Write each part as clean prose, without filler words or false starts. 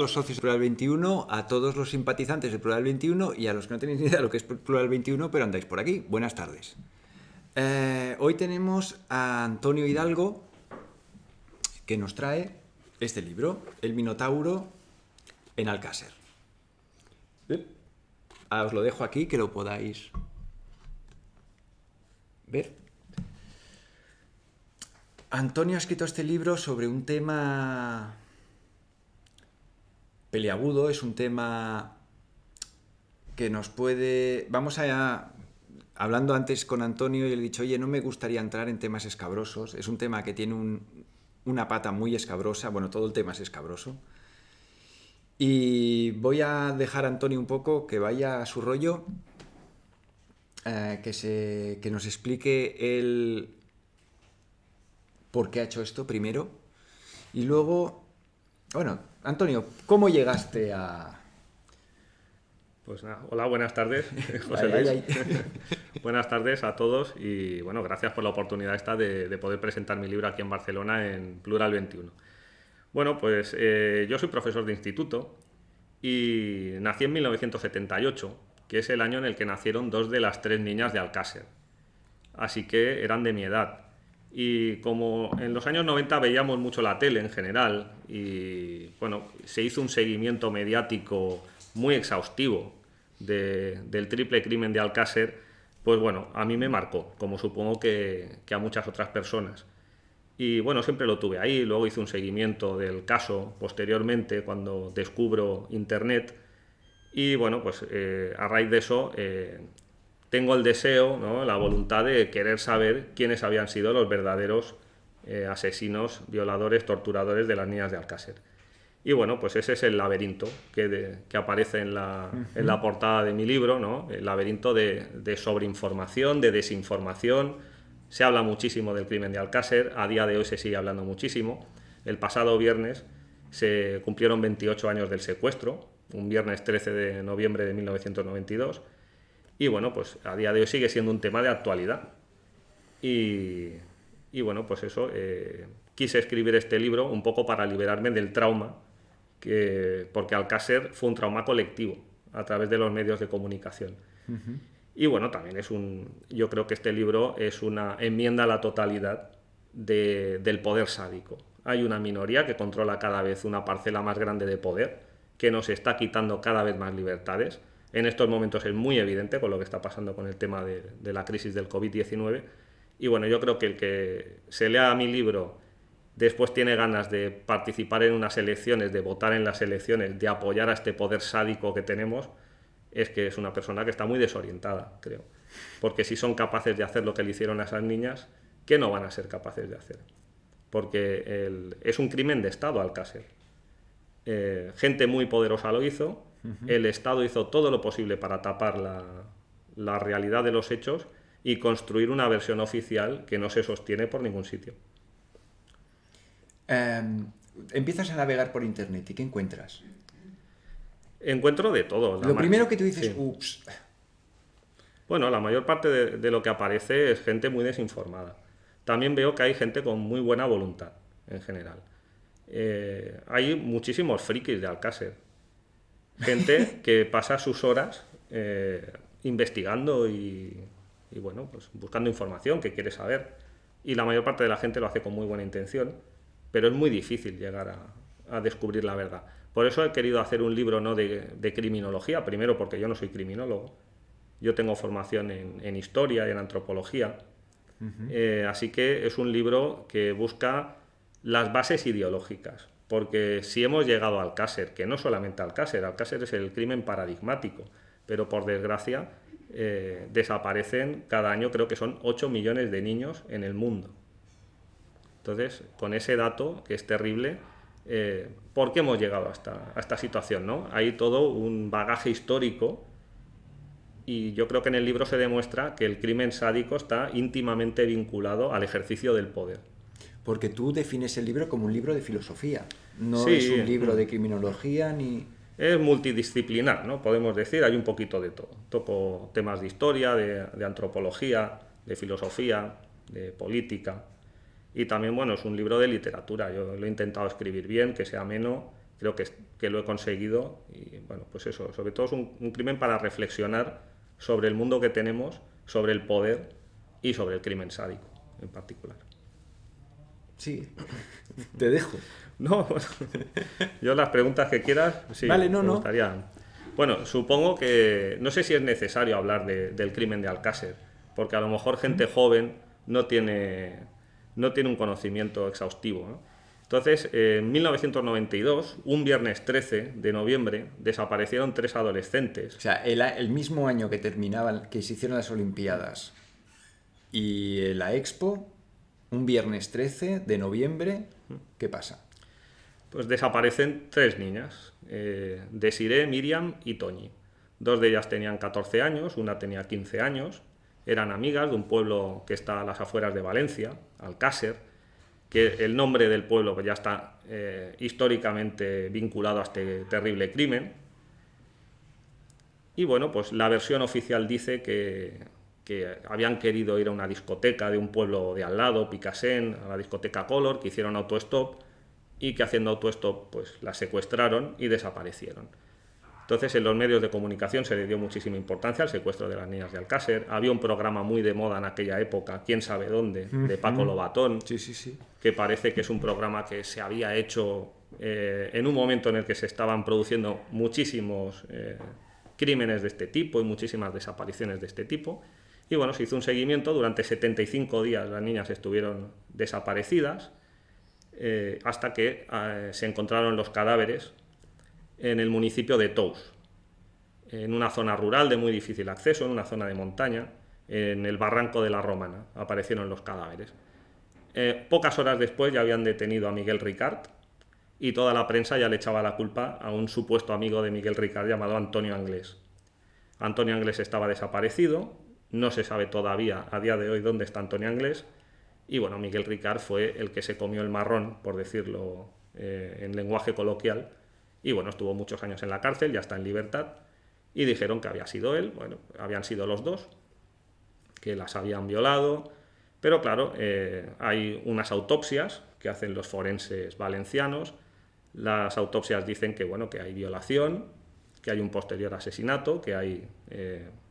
los socios de Plural 21, a todos los simpatizantes de Plural 21 y a los que no tenéis ni idea de lo que es Plural 21, pero andáis por aquí. Buenas tardes. Hoy tenemos a Antonio Hidalgo, que nos trae este libro, El Minotauro en Alcácer. Os lo dejo aquí, que lo podáis ver. Antonio ha escrito este libro sobre un tema peliagudo, es un tema que nos puede... Hablando antes con Antonio, y le he dicho, oye, no me gustaría entrar en temas escabrosos, es un tema que tiene una pata muy escabrosa, bueno, todo el tema es escabroso, y voy a dejar a Antonio un poco que vaya a su rollo, que nos explique él por qué ha hecho esto primero, y luego, bueno, Antonio, ¿cómo llegaste a...? Pues nada, hola, buenas tardes, José Luis. Buenas tardes a todos y bueno, gracias por la oportunidad esta de poder presentar mi libro aquí en Barcelona en Plural 21. Bueno, pues yo soy profesor de instituto y nací en 1978, que es el año en el que nacieron 2 de las 3 niñas de Alcácer. Así que eran de mi edad. Y como en los años 90 veíamos mucho la tele en general y bueno, se hizo un seguimiento mediático muy exhaustivo del triple crimen de Alcácer, pues bueno, a mí me marcó, como supongo que a muchas otras personas. Y bueno, siempre lo tuve ahí, luego hice un seguimiento del caso posteriormente cuando descubro Internet y bueno, pues a raíz de eso tengo el deseo, ¿no?, la voluntad de querer saber quiénes habían sido los verdaderos asesinos, violadores, torturadores de las niñas de Alcácer. Y bueno, pues ese es el laberinto que aparece en la portada de mi libro, ¿no? El laberinto de sobreinformación, de desinformación. Se habla muchísimo del crimen de Alcácer, a día de hoy se sigue hablando muchísimo. El pasado viernes se cumplieron 28 años del secuestro, un viernes 13 de noviembre de 1992. Y bueno, pues a día de hoy sigue siendo un tema de actualidad. Y bueno, pues eso, quise escribir este libro un poco para liberarme del trauma, porque Alcácer fue un trauma colectivo a través de los medios de comunicación. Uh-huh. Y bueno, también yo creo que este libro es una enmienda a la totalidad del poder sádico. Hay una minoría que controla cada vez una parcela más grande de poder, que nos está quitando cada vez más libertades. En estos momentos es muy evidente con lo que está pasando con el tema de la crisis del COVID-19. Y bueno, yo creo que el que se lea mi libro después tiene ganas de participar en unas elecciones, de votar en las elecciones, de apoyar a este poder sádico que tenemos, es que es una persona que está muy desorientada, creo. Porque si son capaces de hacer lo que le hicieron a esas niñas, ¿qué no van a ser capaces de hacer? Porque es un crimen de Estado, Alcácer. Gente muy poderosa lo hizo, el Estado hizo todo lo posible para tapar la realidad de los hechos y construir una versión oficial que no se sostiene por ningún sitio. Empiezas a navegar por internet y ¿qué encuentras? Encuentro de todo. Lo primero que tú dices, sí. Ups. Bueno, la mayor parte de lo que aparece es gente muy desinformada. También veo que hay gente con muy buena voluntad, en general. Hay muchísimos frikis de Alcácer. Gente que pasa sus horas investigando y bueno, pues buscando información que quiere saber. Y la mayor parte de la gente lo hace con muy buena intención, pero es muy difícil llegar a descubrir la verdad. Por eso he querido hacer un libro, ¿no?, de criminología, primero porque yo no soy criminólogo, yo tengo formación en historia y en antropología, así que es un libro que busca las bases ideológicas, porque si hemos llegado a Alcácer, que no solamente Alcácer es el crimen paradigmático, pero por desgracia desaparecen cada año, creo que son 8 millones de niños en el mundo. Entonces, con ese dato, que es terrible, ¿por qué hemos llegado a esta situación, ¿no? Hay todo un bagaje histórico y yo creo que en el libro se demuestra que el crimen sádico está íntimamente vinculado al ejercicio del poder. Porque tú defines el libro como un libro de filosofía, no sí, es un libro de criminología ni... Es multidisciplinar, ¿no? Podemos decir, hay un poquito de todo. Toco temas de historia, de antropología, de filosofía, de política. Y también, bueno, es un libro de literatura. Yo lo he intentado escribir bien, que sea ameno creo que lo he conseguido y bueno, pues eso, sobre todo es un crimen para reflexionar sobre el mundo que tenemos, sobre el poder y sobre el crimen sádico en particular. Sí, te dejo. No, yo las preguntas que quieras, sí, vale, me gustaría. Bueno, supongo que, no sé si es necesario hablar del crimen de Alcácer, porque a lo mejor gente joven no tiene un conocimiento exhaustivo, ¿no? Entonces, en 1992, un viernes 13 de noviembre, desaparecieron 3 adolescentes. O sea, el mismo año que terminaban, que se hicieron las Olimpiadas y la Expo, un viernes 13 de noviembre, ¿qué pasa? Pues desaparecen 3 niñas, Desiree, Miriam y Toñi. 2 de ellas tenían 14 años, una tenía 15 años, eran amigas de un pueblo que está a las afueras de Valencia, Alcácer, que el nombre del pueblo pues ya está históricamente vinculado a este terrible crimen. Y bueno, pues la versión oficial dice que habían querido ir a una discoteca de un pueblo de al lado, Picassent, a la discoteca Color, que hicieron autostop y que haciendo autostop pues las secuestraron y desaparecieron. Entonces en los medios de comunicación se le dio muchísima importancia al secuestro de las niñas de Alcácer. Había un programa muy de moda en aquella época, Quién sabe dónde, de Paco Lobatón, sí. que parece que es un programa que se había hecho en un momento en el que se estaban produciendo muchísimos crímenes de este tipo y muchísimas desapariciones de este tipo. Y bueno, se hizo un seguimiento, durante 75 días las niñas estuvieron desaparecidas, hasta que se encontraron los cadáveres en el municipio de Tous, en una zona rural de muy difícil acceso, en una zona de montaña, en el barranco de la Romana, aparecieron los cadáveres. Pocas horas después ya habían detenido a Miguel Ricart y toda la prensa ya le echaba la culpa a un supuesto amigo de Miguel Ricart llamado Antonio Anglés. Antonio Anglés estaba desaparecido, no se sabe todavía a día de hoy dónde está Antonio Anglés, y bueno, Miguel Ricart fue el que se comió el marrón, por decirlo en lenguaje coloquial, y bueno, estuvo muchos años en la cárcel, ya está en libertad, y dijeron que había sido él, bueno, habían sido los dos, que las habían violado, pero claro, hay unas autopsias que hacen los forenses valencianos. Las autopsias dicen que, bueno, que hay violación, que hay un posterior asesinato, que hay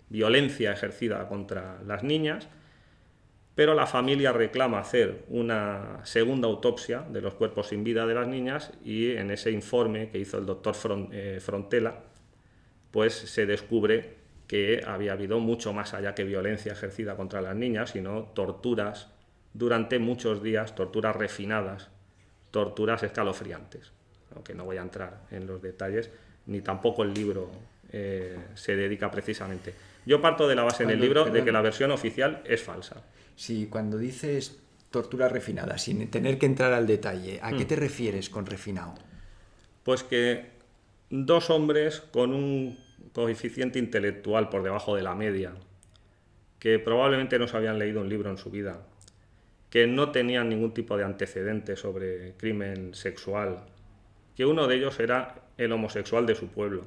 violencia ejercida contra las niñas, pero la familia reclama hacer una segunda autopsia de los cuerpos sin vida de las niñas y en ese informe que hizo el doctor Frontela, pues se descubre que había habido mucho más allá que violencia ejercida contra las niñas, sino torturas durante muchos días, torturas refinadas, torturas escalofriantes, aunque no voy a entrar en los detalles, ni tampoco el libro se dedica precisamente. Yo parto de la base en el libro de que la versión oficial es falsa. Sí, cuando dices tortura refinada, sin tener que entrar al detalle, ¿a qué te refieres con refinado? Pues que 2 hombres con un coeficiente intelectual por debajo de la media, que probablemente no se habían leído un libro en su vida, que no tenían ningún tipo de antecedente sobre crimen sexual, que uno de ellos era el homosexual de su pueblo.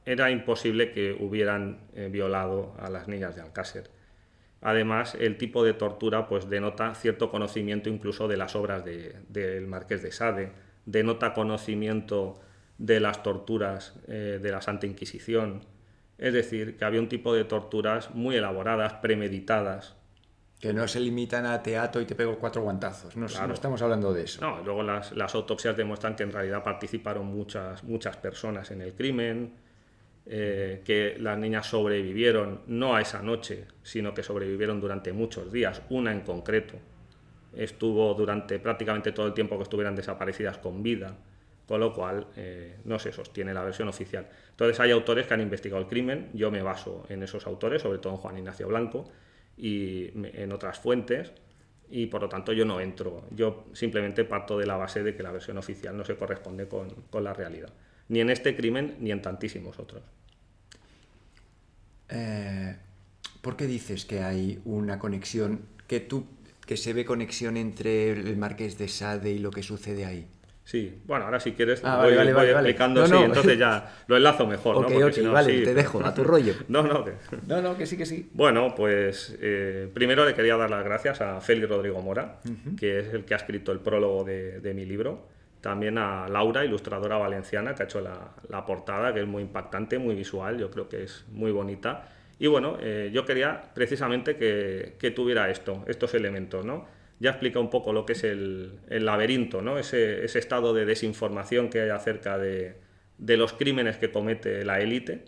Era imposible que hubieran violado a las niñas de Alcácer. Además, el tipo de tortura pues denota cierto conocimiento incluso de las obras del Marqués de Sade, denota conocimiento de las torturas de la Santa Inquisición. Es decir, que había un tipo de torturas muy elaboradas, premeditadas. Que no se limitan a teatro y te pego 4 guantazos. No, claro. No estamos hablando de eso. No, luego las autopsias demuestran que en realidad participaron muchas personas en el crimen, que las niñas sobrevivieron no a esa noche, sino que sobrevivieron durante muchos días. Una en concreto estuvo durante prácticamente todo el tiempo que estuvieran desaparecidas con vida, con lo cual no se sostiene la versión oficial. Entonces hay autores que han investigado el crimen, yo me baso en esos autores, sobre todo en Juan Ignacio Blanco y en otras fuentes, y por lo tanto yo no entro, yo simplemente parto de la base de que la versión oficial no se corresponde con la realidad, ni en este crimen ni en tantísimos otros. ¿Por qué dices que hay una conexión, que se ve conexión entre el Marqués de Sade y lo que sucede ahí? Sí, bueno, ahora si quieres voy explicando, no, sí, no. Entonces ya lo enlazo mejor, okay, ¿no? Porque okay, si no, vale, sí, te dejo, a tu rollo. No, que sí. Bueno, pues primero le quería dar las gracias a Félix Rodrigo Mora, que es el que ha escrito el prólogo de mi libro. también a Laura, ilustradora valenciana, que ha hecho la portada, que es muy impactante, muy visual, yo creo que es muy bonita. Y bueno, yo quería precisamente que tuviera estos elementos, ¿no? Ya explica un poco lo que es el laberinto, ¿no? Ese estado de desinformación que hay acerca de los crímenes que comete la élite.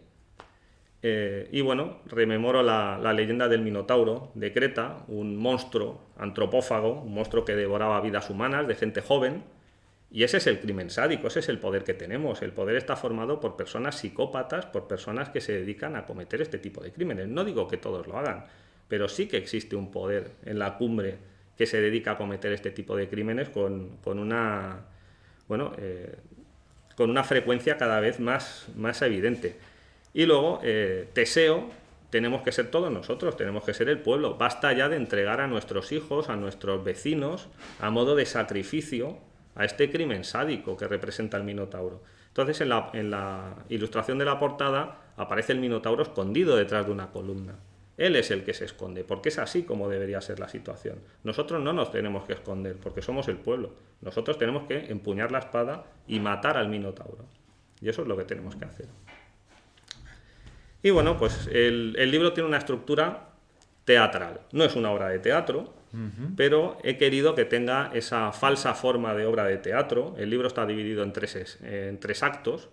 Y bueno, rememoro la leyenda del Minotauro de Creta, un monstruo antropófago, un monstruo que devoraba vidas humanas de gente joven, y ese es el crimen sádico, ese es el poder que tenemos. El poder está formado por personas psicópatas, por personas que se dedican a cometer este tipo de crímenes. No digo que todos lo hagan, pero sí que existe un poder en la cumbre que se dedica a cometer este tipo de crímenes con una frecuencia cada vez más evidente. Y luego, Teseo, tenemos que ser todos nosotros, tenemos que ser el pueblo. Basta ya de entregar a nuestros hijos, a nuestros vecinos, a modo de sacrificio a este crimen sádico que representa el Minotauro. Entonces, en la ilustración de la portada aparece el Minotauro escondido detrás de una columna. Él es el que se esconde, porque es así como debería ser la situación. Nosotros no nos tenemos que esconder, porque somos el pueblo. Nosotros tenemos que empuñar la espada y matar al Minotauro. Y eso es lo que tenemos que hacer. Y bueno, pues el libro tiene una estructura teatral. No es una obra de teatro, pero he querido que tenga esa falsa forma de obra de teatro. El libro está dividido en tres actos.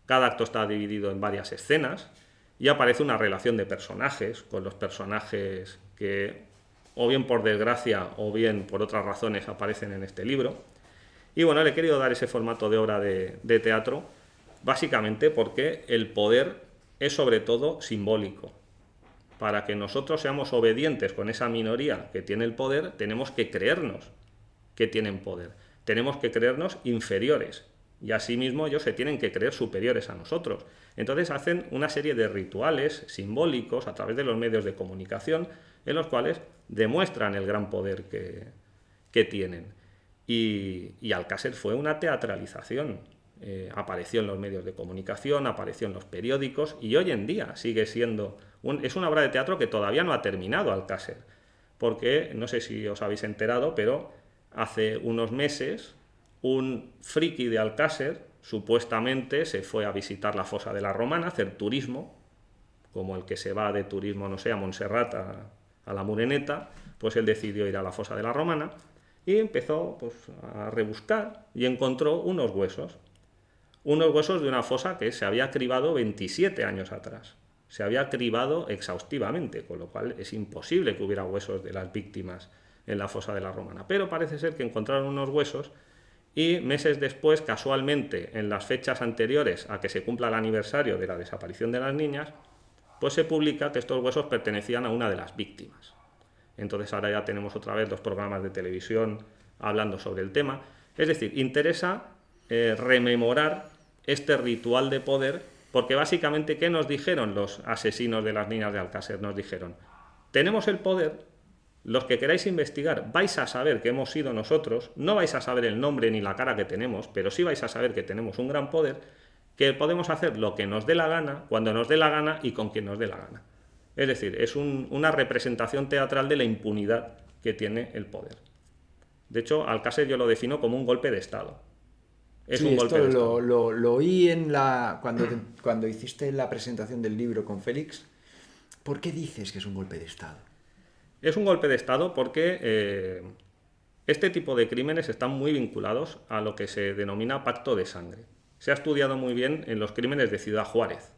Cada acto está dividido en varias escenas y aparece una relación de personajes, con los personajes que o bien por desgracia o bien por otras razones aparecen en este libro. Y bueno, le he querido dar ese formato de obra de teatro, básicamente porque el poder es sobre todo simbólico. Para que nosotros seamos obedientes con esa minoría que tiene el poder, tenemos que creernos que tienen poder. Tenemos que creernos inferiores. Y asimismo ellos se tienen que creer superiores a nosotros. Entonces hacen una serie de rituales simbólicos a través de los medios de comunicación en los cuales demuestran el gran poder que tienen. Y Alcácer fue una teatralización. Apareció en los medios de comunicación, apareció en los periódicos y hoy en día sigue siendo... es una obra de teatro que todavía no ha terminado Alcácer. Porque, no sé si os habéis enterado, pero hace unos meses un friki de Alcácer supuestamente se fue a visitar la fosa de la Romana, a hacer turismo, como el que se va de turismo, no sé, a Montserrat, a la Moreneta, pues él decidió ir a la fosa de la Romana y empezó pues, a rebuscar y encontró unos huesos de una fosa que se había cribado 27 años atrás. Se había cribado exhaustivamente, con lo cual es imposible que hubiera huesos de las víctimas en la fosa de la Romana. Pero parece ser que encontraron unos huesos y meses después, casualmente, en las fechas anteriores a que se cumpla el aniversario de la desaparición de las niñas, pues se publica que estos huesos pertenecían a una de las víctimas. Entonces ahora ya tenemos otra vez los programas de televisión hablando sobre el tema. Es decir, interesa rememorar este ritual de poder, porque básicamente, ¿qué nos dijeron los asesinos de las niñas de Alcácer? Nos dijeron, tenemos el poder, los que queráis investigar vais a saber que hemos sido nosotros, no vais a saber el nombre ni la cara que tenemos, pero sí vais a saber que tenemos un gran poder, que podemos hacer lo que nos dé la gana, cuando nos dé la gana y con quien nos dé la gana. Es decir, es una representación teatral de la impunidad que tiene el poder. De hecho, Alcácer yo lo defino como un golpe de Estado. Es un golpe de Estado. Lo oí cuando hiciste la presentación del libro con Félix. ¿Por qué dices que es un golpe de Estado? Es un golpe de Estado porque este tipo de crímenes están muy vinculados a lo que se denomina pacto de sangre. Se ha estudiado muy bien en los crímenes de Ciudad Juárez.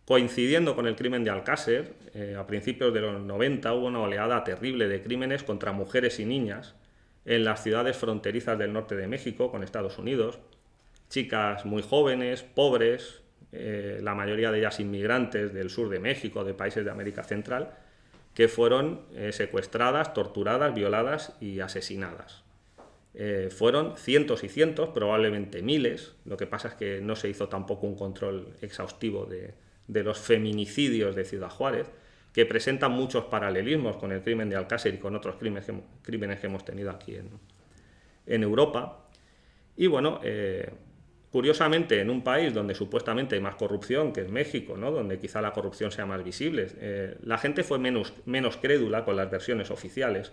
Coincidiendo con el crimen de Alcácer, a principios de los 90 hubo una oleada terrible de crímenes contra mujeres y niñas en las ciudades fronterizas del norte de México con Estados Unidos. Chicas muy jóvenes, pobres, la mayoría de ellas inmigrantes del sur de México, de países de América Central, que fueron secuestradas, torturadas, violadas y asesinadas. Fueron cientos y cientos, probablemente miles. Lo que pasa es que no se hizo tampoco un control exhaustivo de los feminicidios de Ciudad Juárez, que presentan muchos paralelismos con el crimen de Alcácer y con otros crímenes que hemos tenido aquí en Europa. Y bueno, curiosamente, en un país donde supuestamente hay más corrupción, que es México, ¿no? Donde quizá la corrupción sea más visible, la gente fue menos crédula con las versiones oficiales,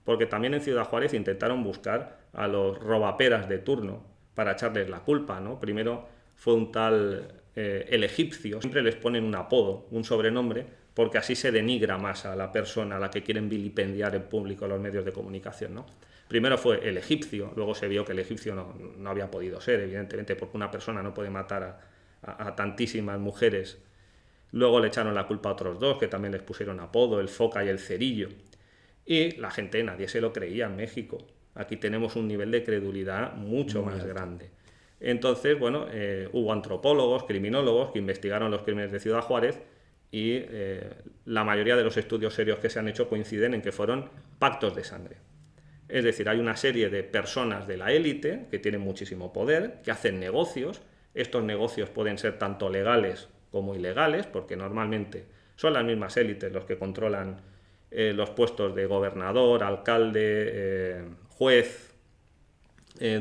porque también en Ciudad Juárez intentaron buscar a los robaperas de turno para echarles la culpa, ¿no? Primero fue un tal el egipcio, siempre les ponen un apodo, un sobrenombre, porque así se denigra más a la persona a la que quieren vilipendiar en público los medios de comunicación, ¿no? Primero fue el egipcio, luego se vio que el egipcio no había podido ser, evidentemente, porque una persona no puede matar a tantísimas mujeres. Luego le echaron la culpa a otros dos, que también les pusieron apodo, el foca y el cerillo. Y la gente, nadie se lo creía en México. Aquí tenemos un nivel de credulidad mucho más grande. Entonces, bueno, hubo antropólogos, criminólogos que investigaron los crímenes de Ciudad Juárez y la mayoría de los estudios serios que se han hecho coinciden en que fueron pactos de sangre. Es decir, hay una serie de personas de la élite que tienen muchísimo poder, que hacen negocios. Estos negocios pueden ser tanto legales como ilegales, porque normalmente son las mismas élites los que controlan los puestos de gobernador, alcalde, juez,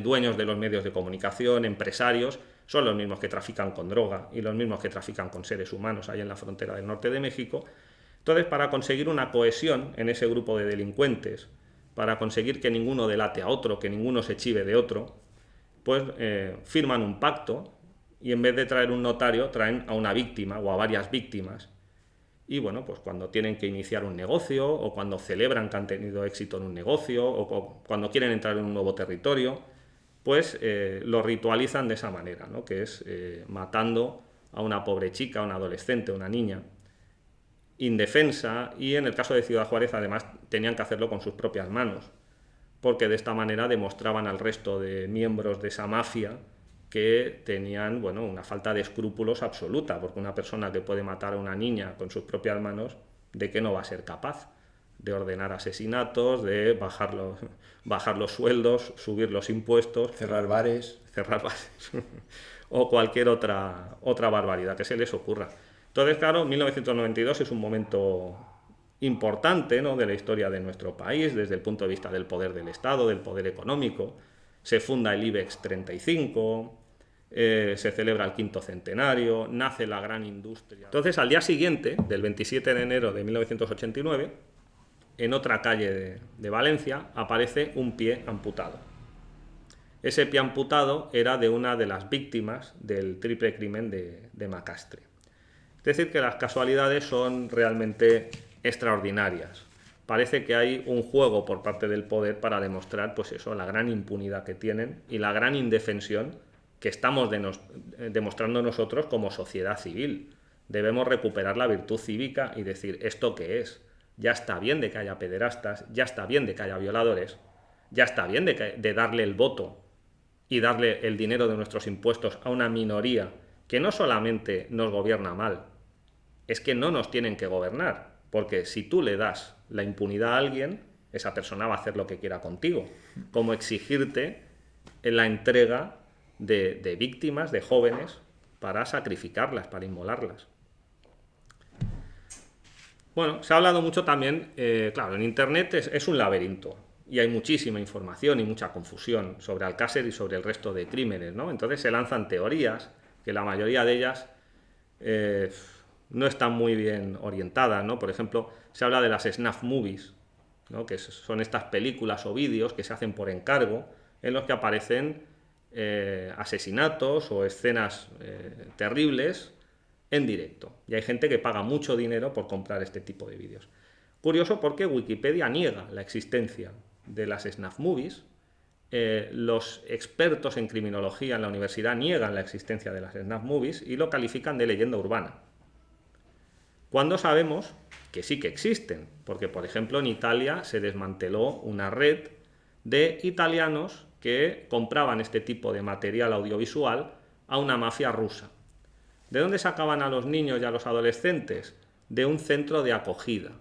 dueños de los medios de comunicación, empresarios, son los mismos que trafican con droga y los mismos que trafican con seres humanos ahí en la frontera del norte de México. Entonces, para conseguir una cohesión en ese grupo de delincuentes, para conseguir que ninguno delate a otro, que ninguno se chive de otro, pues firman un pacto y en vez de traer un notario, traen a una víctima o a varias víctimas. Y bueno, pues cuando tienen que iniciar un negocio o cuando celebran que han tenido éxito en un negocio o cuando quieren entrar en un nuevo territorio, pues lo ritualizan de esa manera, ¿no? Que es matando a una pobre chica, a una adolescente, a una niña, indefensa, y en el caso de Ciudad Juárez además tenían que hacerlo con sus propias manos, porque de esta manera demostraban al resto de miembros de esa mafia que tenían, bueno, una falta de escrúpulos absoluta, porque una persona que puede matar a una niña con sus propias manos, ¿de qué no va a ser capaz? De ordenar asesinatos, de bajar los sueldos, subir los impuestos, cerrar bares o cualquier otra barbaridad que se les ocurra. Entonces, claro, 1992 es un momento importante, ¿no?, de la historia de nuestro país, desde el punto de vista del poder del Estado, del poder económico. Se funda el IBEX 35, se celebra el 5º centenario, nace la gran industria. Entonces, al día siguiente, del 27 de enero de 1989, en otra calle de Valencia, aparece un pie amputado. Ese pie amputado era de una de las víctimas del triple crimen de Macastre. Es decir, que las casualidades son realmente extraordinarias. Parece que hay un juego por parte del poder para demostrar, pues eso, la gran impunidad que tienen y la gran indefensión que estamos demostrando nosotros como sociedad civil. Debemos recuperar la virtud cívica y decir, ¿esto qué es? Ya está bien de que haya pederastas, ya está bien de que haya violadores, ya está bien de darle el voto y darle el dinero de nuestros impuestos a una minoría que no solamente nos gobierna mal, es que no nos tienen que gobernar, porque si tú le das la impunidad a alguien, esa persona va a hacer lo que quiera contigo, como exigirte la entrega de víctimas, de jóvenes, para sacrificarlas, para inmolarlas. Bueno, se ha hablado mucho también, claro, en Internet es un laberinto y hay muchísima información y mucha confusión sobre Alcácer y sobre el resto de crímenes, ¿no? Entonces se lanzan teorías, que la mayoría de ellas no están muy bien orientadas, ¿no? Por ejemplo, se habla de las snuff movies, ¿no?, que son estas películas o vídeos que se hacen por encargo, en los que aparecen asesinatos o escenas terribles en directo. Y hay gente que paga mucho dinero por comprar este tipo de vídeos. Curioso porque Wikipedia niega la existencia de las snuff movies. Los expertos en criminología en la universidad niegan la existencia de las snuff movies y lo califican de leyenda urbana. Cuando sabemos que sí que existen, porque por ejemplo en Italia se desmanteló una red de italianos que compraban este tipo de material audiovisual a una mafia rusa. ¿De dónde sacaban a los niños y a los adolescentes? De un centro de acogida,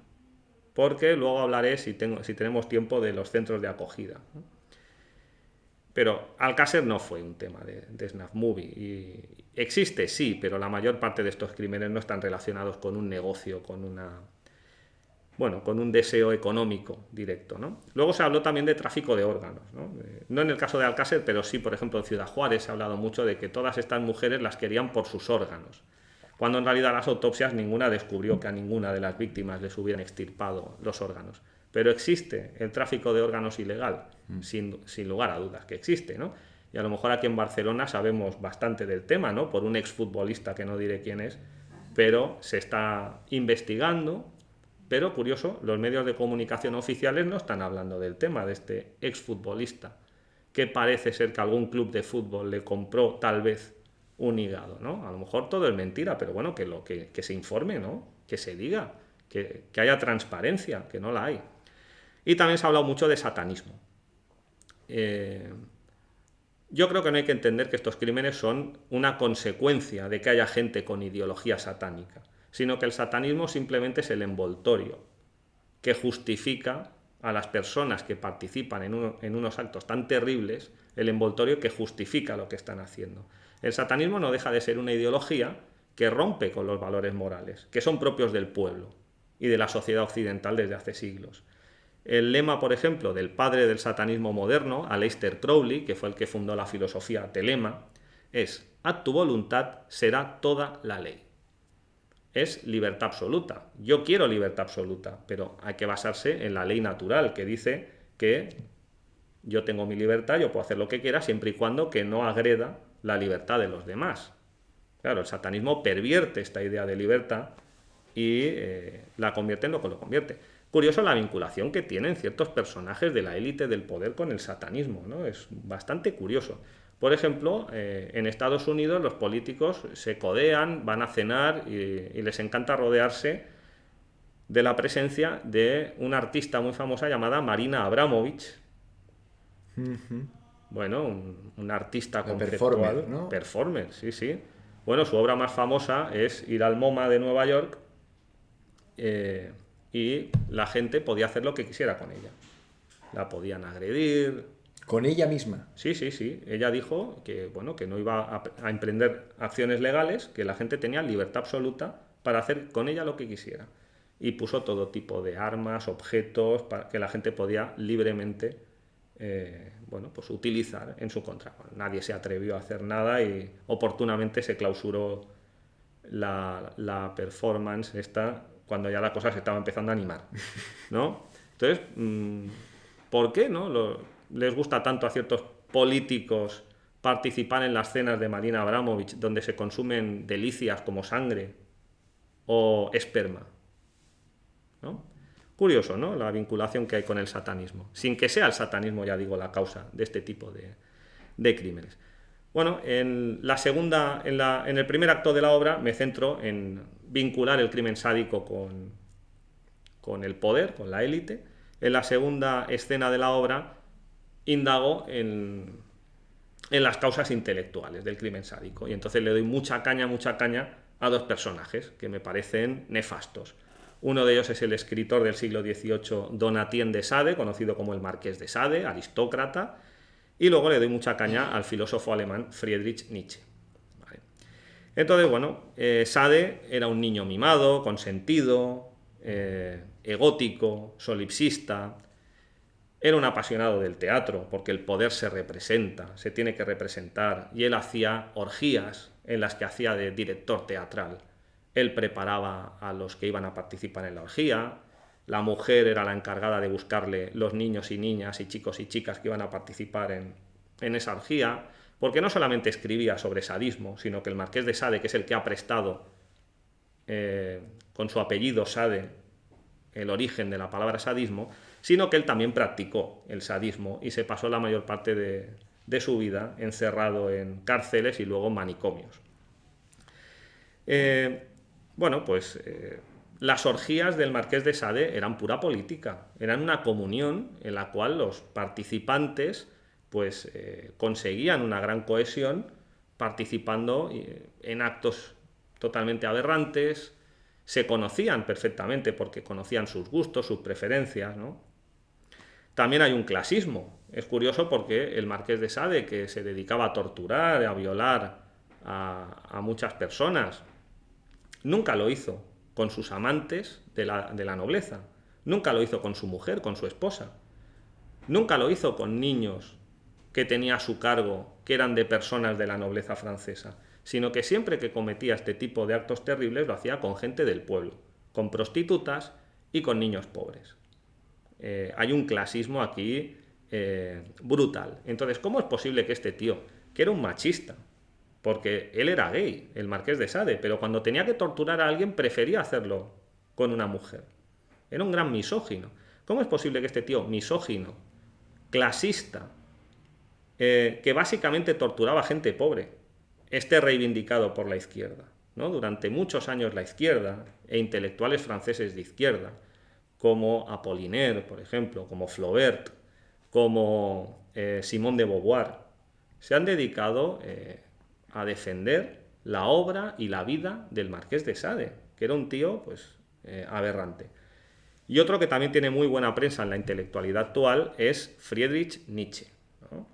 porque luego hablaré, si tenemos tiempo, de los centros de acogida. Pero Alcácer no fue un tema de snuff movie. Y existe, sí, pero la mayor parte de estos crímenes no están relacionados con un negocio, con un deseo económico directo, ¿no? Luego se habló también de tráfico de órganos, ¿no? No en el caso de Alcácer, pero sí, por ejemplo, en Ciudad Juárez se ha hablado mucho de que todas estas mujeres las querían por sus órganos, cuando en realidad las autopsias ninguna descubrió que a ninguna de las víctimas les hubieran extirpado los órganos. pero existe el tráfico de órganos ilegal, sin lugar a dudas que existe, ¿no? Y a lo mejor aquí en Barcelona sabemos bastante del tema, ¿no? Por un exfutbolista que no diré quién es, pero se está investigando. Pero curioso, los medios de comunicación oficiales no están hablando del tema de este exfutbolista, que parece ser que algún club de fútbol le compró tal vez un hígado, ¿no? A lo mejor todo es mentira, pero bueno, que se informe, ¿no? Que se diga, que haya transparencia, que no la hay. Y también se ha hablado mucho de satanismo. Yo creo que no hay que entender que estos crímenes son una consecuencia de que haya gente con ideología satánica, sino que el satanismo simplemente es el envoltorio que justifica a las personas que participan en unos actos tan terribles, el envoltorio que justifica lo que están haciendo. El satanismo no deja de ser una ideología que rompe con los valores morales, que son propios del pueblo y de la sociedad occidental desde hace siglos. El lema, por ejemplo, del padre del satanismo moderno, Aleister Crowley, que fue el que fundó la filosofía telema, es: haz tu voluntad, será toda la ley. Es libertad absoluta. Yo quiero libertad absoluta, pero hay que basarse en la ley natural, que dice que yo tengo mi libertad, yo puedo hacer lo que quiera, siempre y cuando que no agreda la libertad de los demás. Claro, el satanismo pervierte esta idea de libertad y la convierte en lo que lo convierte. Curioso la vinculación que tienen ciertos personajes de la élite del poder con el satanismo, ¿no? Es bastante curioso. Por ejemplo, en Estados Unidos los políticos se codean, van a cenar y les encanta rodearse de la presencia de una artista muy famosa llamada Marina Abramovich. Bueno, un artista conceptual. Performer, ¿no? Performer, sí, sí. Bueno, su obra más famosa es ir al MoMA de Nueva York y la gente podía hacer lo que quisiera con ella. La podían agredir. ¿Con ella misma? Sí, sí, sí. Ella dijo que, bueno, que no iba a emprender acciones legales, que la gente tenía libertad absoluta para hacer con ella lo que quisiera. Y puso todo tipo de armas, objetos, para que la gente podía libremente bueno, pues utilizar en su contra. Bueno, nadie se atrevió a hacer nada y oportunamente se clausuró la performance esta cuando ya la cosa se estaba empezando a animar, ¿no? Entonces, ¿por qué no les gusta tanto a ciertos políticos participar en las cenas de Marina Abramovich donde se consumen delicias como sangre o esperma? ¿No? Curioso, ¿no? La vinculación que hay con el satanismo, sin que sea el satanismo, ya digo, la causa de este tipo de crímenes. Bueno, en el primer acto de la obra me centro en vincular el crimen sádico con el poder, con la élite. En la segunda escena de la obra indago en las causas intelectuales del crimen sádico y entonces le doy mucha caña a dos personajes que me parecen nefastos. Uno de ellos es el escritor del siglo XVIII Donatien de Sade, conocido como el Marqués de Sade, aristócrata, y luego le doy mucha caña al filósofo alemán Friedrich Nietzsche. Vale. Entonces, bueno, Sade era un niño mimado, consentido, egótico, solipsista. Era un apasionado del teatro, porque el poder se representa, se tiene que representar, y él hacía orgías en las que hacía de director teatral. Él preparaba a los que iban a participar en la orgía, la mujer era la encargada de buscarle los niños y niñas y chicos y chicas que iban a participar en esa orgía, porque no solamente escribía sobre sadismo, sino que el Marqués de Sade, que es el que ha prestado con su apellido Sade el origen de la palabra sadismo, sino que él también practicó el sadismo y se pasó la mayor parte de su vida encerrado en cárceles y luego manicomios. Bueno, pues las orgías del Marqués de Sade eran pura política, eran una comunión en la cual los participantes pues conseguían una gran cohesión participando en actos totalmente aberrantes, se conocían perfectamente porque conocían sus gustos, sus preferencias, ¿no? También hay un clasismo. Es curioso porque el Marqués de Sade, que se dedicaba a torturar, a violar a muchas personas, nunca lo hizo con sus amantes de la nobleza, nunca lo hizo con su mujer, con su esposa, nunca lo hizo con niños que tenía a su cargo, que eran de personas de la nobleza francesa, sino que siempre que cometía este tipo de actos terribles lo hacía con gente del pueblo, con prostitutas y con niños pobres. hay un clasismo aquí brutal. Entonces, ¿cómo es posible que este tío, que era un machista, porque él era gay, el Marqués de Sade, pero cuando tenía que torturar a alguien prefería hacerlo con una mujer? Era un gran misógino. ¿Cómo es posible que este tío misógino, clasista, que básicamente torturaba a gente pobre, esté reivindicado por la izquierda, ¿no? Durante muchos años la izquierda e intelectuales franceses de izquierda, como Apollinaire, por ejemplo, como Flaubert, como Simone de Beauvoir, se han dedicado a defender la obra y la vida del Marqués de Sade, que era un tío pues aberrante. Y otro que también tiene muy buena prensa en la intelectualidad actual es Friedrich Nietzsche, ¿no?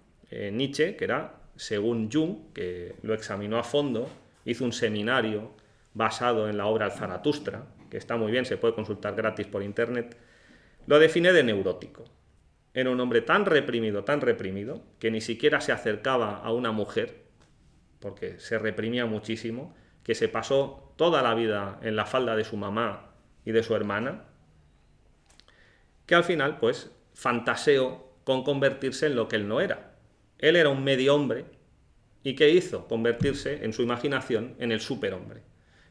Nietzsche, que era, según Jung, que lo examinó a fondo, hizo un seminario basado en la obra El Zaratustra, que está muy bien, se puede consultar gratis por internet, lo define de neurótico. Era un hombre tan reprimido, que ni siquiera se acercaba a una mujer, porque se reprimía muchísimo, que se pasó toda la vida en la falda de su mamá y de su hermana, que al final, pues, fantaseó con convertirse en lo que él no era. Él era un medio hombre, ¿y qué hizo? Convertirse en su imaginación en el superhombre.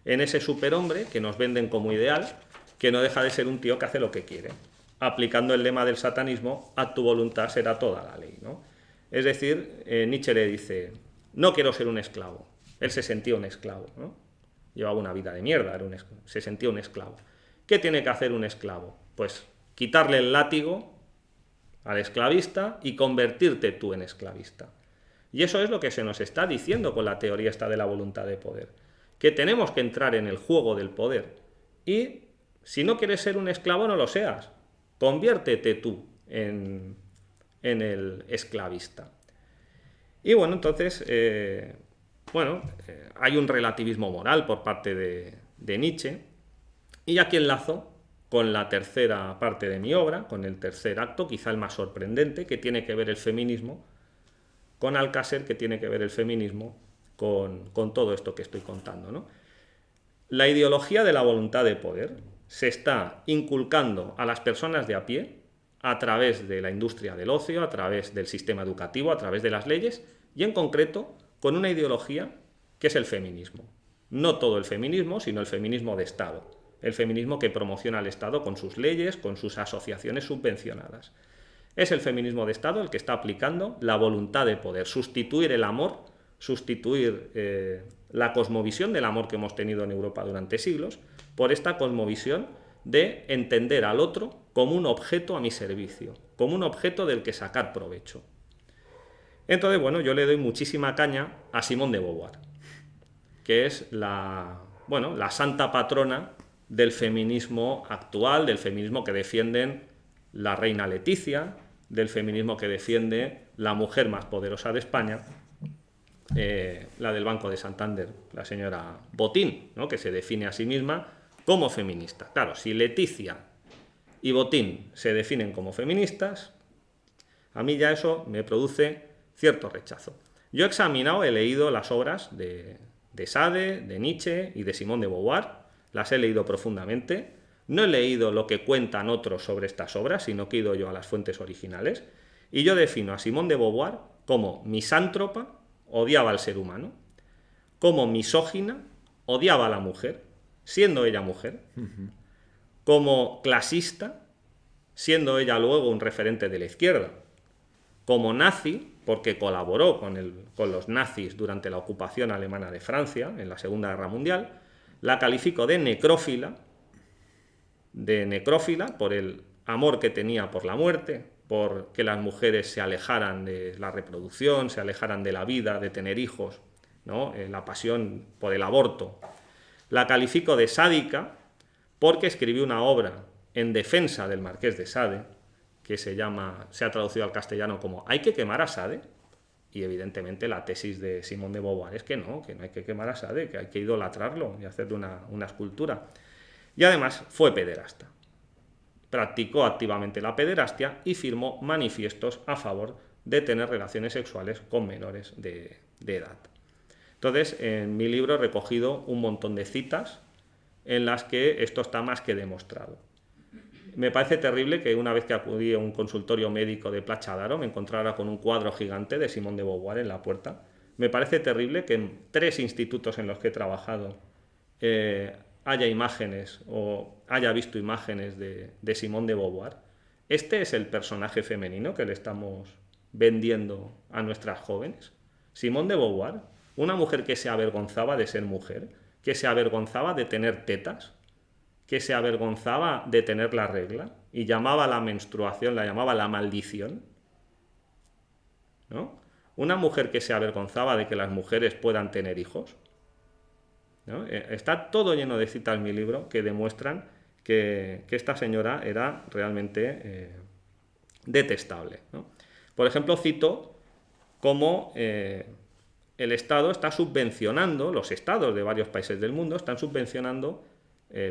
En ese superhombre que nos venden como ideal, que no deja de ser un tío que hace lo que quiere, aplicando el lema del satanismo, a tu voluntad será toda la ley, ¿no? Es decir, Nietzsche le dice, no quiero ser un esclavo. Él se sentía un esclavo, ¿no? Llevaba una vida de mierda, se sentía un esclavo. ¿Qué tiene que hacer un esclavo? Pues quitarle el látigo al esclavista y convertirte tú en esclavista. Y eso es lo que se nos está diciendo con la teoría esta de la voluntad de poder, que tenemos que entrar en el juego del poder y si no quieres ser un esclavo no lo seas, conviértete tú en el esclavista. Y bueno, entonces hay un relativismo moral por parte de Nietzsche, y aquí enlazo con la tercera parte de mi obra, con el tercer acto, quizá el más sorprendente, que tiene que ver el feminismo, con Alcácer, que tiene que ver el feminismo con todo esto que estoy contando, ¿no? La ideología de la voluntad de poder se está inculcando a las personas de a pie a través de la industria del ocio, a través del sistema educativo, a través de las leyes, y en concreto con una ideología que es el feminismo. No todo el feminismo, sino el feminismo de Estado. El feminismo que promociona al Estado con sus leyes, con sus asociaciones subvencionadas. Es el feminismo de Estado el que está aplicando la voluntad de poder, sustituir el amor, sustituir la cosmovisión del amor que hemos tenido en Europa durante siglos, por esta cosmovisión de entender al otro como un objeto a mi servicio, como un objeto del que sacar provecho. Entonces, bueno, yo le doy muchísima caña a Simone de Beauvoir, que es la santa patrona del feminismo actual, del feminismo que defienden la reina Leticia, del feminismo que defiende la mujer más poderosa de España, la del Banco de Santander, la señora Botín, ¿no? Que se define a sí misma como feminista. Claro, si Leticia y Botín se definen como feministas, a mí ya eso me produce cierto rechazo. Yo he leído las obras de Sade, de Nietzsche y de Simone de Beauvoir, las he leído profundamente, no he leído lo que cuentan otros sobre estas obras, sino que he ido yo a las fuentes originales, y yo defino a Simone de Beauvoir como misántropa, odiaba al ser humano, como misógina, odiaba a la mujer, siendo ella mujer, como clasista, siendo ella luego un referente de la izquierda, como nazi, porque colaboró con los nazis durante la ocupación alemana de Francia en la Segunda Guerra Mundial. La califico de necrófila por el amor que tenía por la muerte, por que las mujeres se alejaran de la reproducción, se alejaran de la vida, de tener hijos, ¿no? La pasión por el aborto. La califico de sádica porque escribió una obra en defensa del Marqués de Sade, que se ha traducido al castellano como «Hay que quemar a Sade», y evidentemente la tesis de Simone de Beauvoir es que no hay que quemar a Sade, que hay que idolatrarlo y hacerle una escultura. Y además fue pederasta. Practicó activamente la pederastia y firmó manifiestos a favor de tener relaciones sexuales con menores de edad. Entonces, en mi libro he recogido un montón de citas en las que esto está más que demostrado. me parece terrible que una vez que acudí a un consultorio médico de Platja d'Aro me encontrara con un cuadro gigante de Simone de Beauvoir en la puerta. Me parece terrible que en 3 institutos en los que he trabajado haya imágenes o haya visto imágenes de Simone de Beauvoir. Este es el personaje femenino que le estamos vendiendo a nuestras jóvenes. Simone de Beauvoir, una mujer que se avergonzaba de ser mujer, que se avergonzaba de tener tetas, que se avergonzaba de tener la regla y llamaba a la menstruación, la llamaba la maldición, ¿no? Una mujer que se avergonzaba de que las mujeres puedan tener hijos, ¿no? Está todo lleno de citas en mi libro que demuestran que esta señora era realmente detestable, ¿no? Por ejemplo, cito cómo el Estado está subvencionando, los estados de varios países del mundo están subvencionando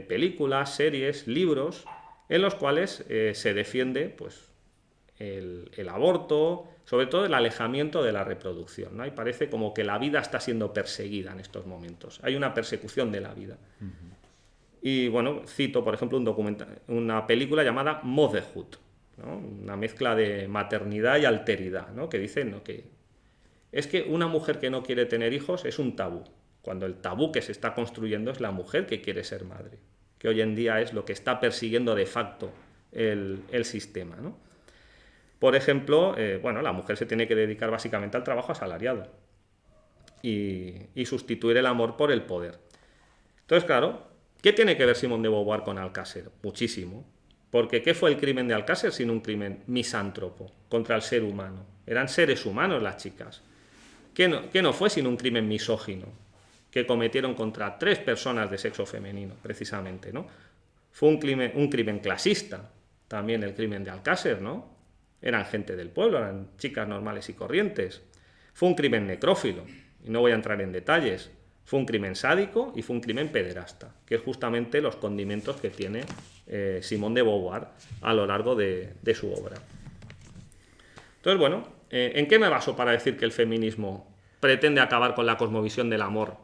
películas, series, libros, en los cuales se defiende pues, el aborto, sobre todo el alejamiento de la reproducción, ¿no? Y parece como que la vida está siendo perseguida en estos momentos. Hay una persecución de la vida. Y bueno, cito, por ejemplo, una película llamada Motherhood, ¿no? Una mezcla de maternidad y alteridad, ¿no? Que dice, ¿no?, que es que una mujer que no quiere tener hijos es un tabú, cuando el tabú que se está construyendo es la mujer que quiere ser madre, que hoy en día es lo que está persiguiendo de facto el sistema, ¿no? Por ejemplo, bueno, la mujer se tiene que dedicar básicamente al trabajo asalariado y sustituir el amor por el poder. Entonces, claro, ¿qué tiene que ver Simone de Beauvoir con Alcácer? Muchísimo. Porque ¿qué fue el crimen de Alcácer sino un crimen misántropo contra el ser humano? Eran seres humanos las chicas. ¿Qué no fue sino un crimen misógino que cometieron contra 3 personas de sexo femenino, precisamente, ¿no? Fue un crimen clasista, también el crimen de Alcácer, ¿no? Eran gente del pueblo, eran chicas normales y corrientes. Fue un crimen necrófilo, y no voy a entrar en detalles. Fue un crimen sádico y fue un crimen pederasta, que es justamente los condimentos que tiene Simone de Beauvoir a lo largo de su obra. Entonces, bueno, ¿en qué me baso para decir que el feminismo pretende acabar con la cosmovisión del amor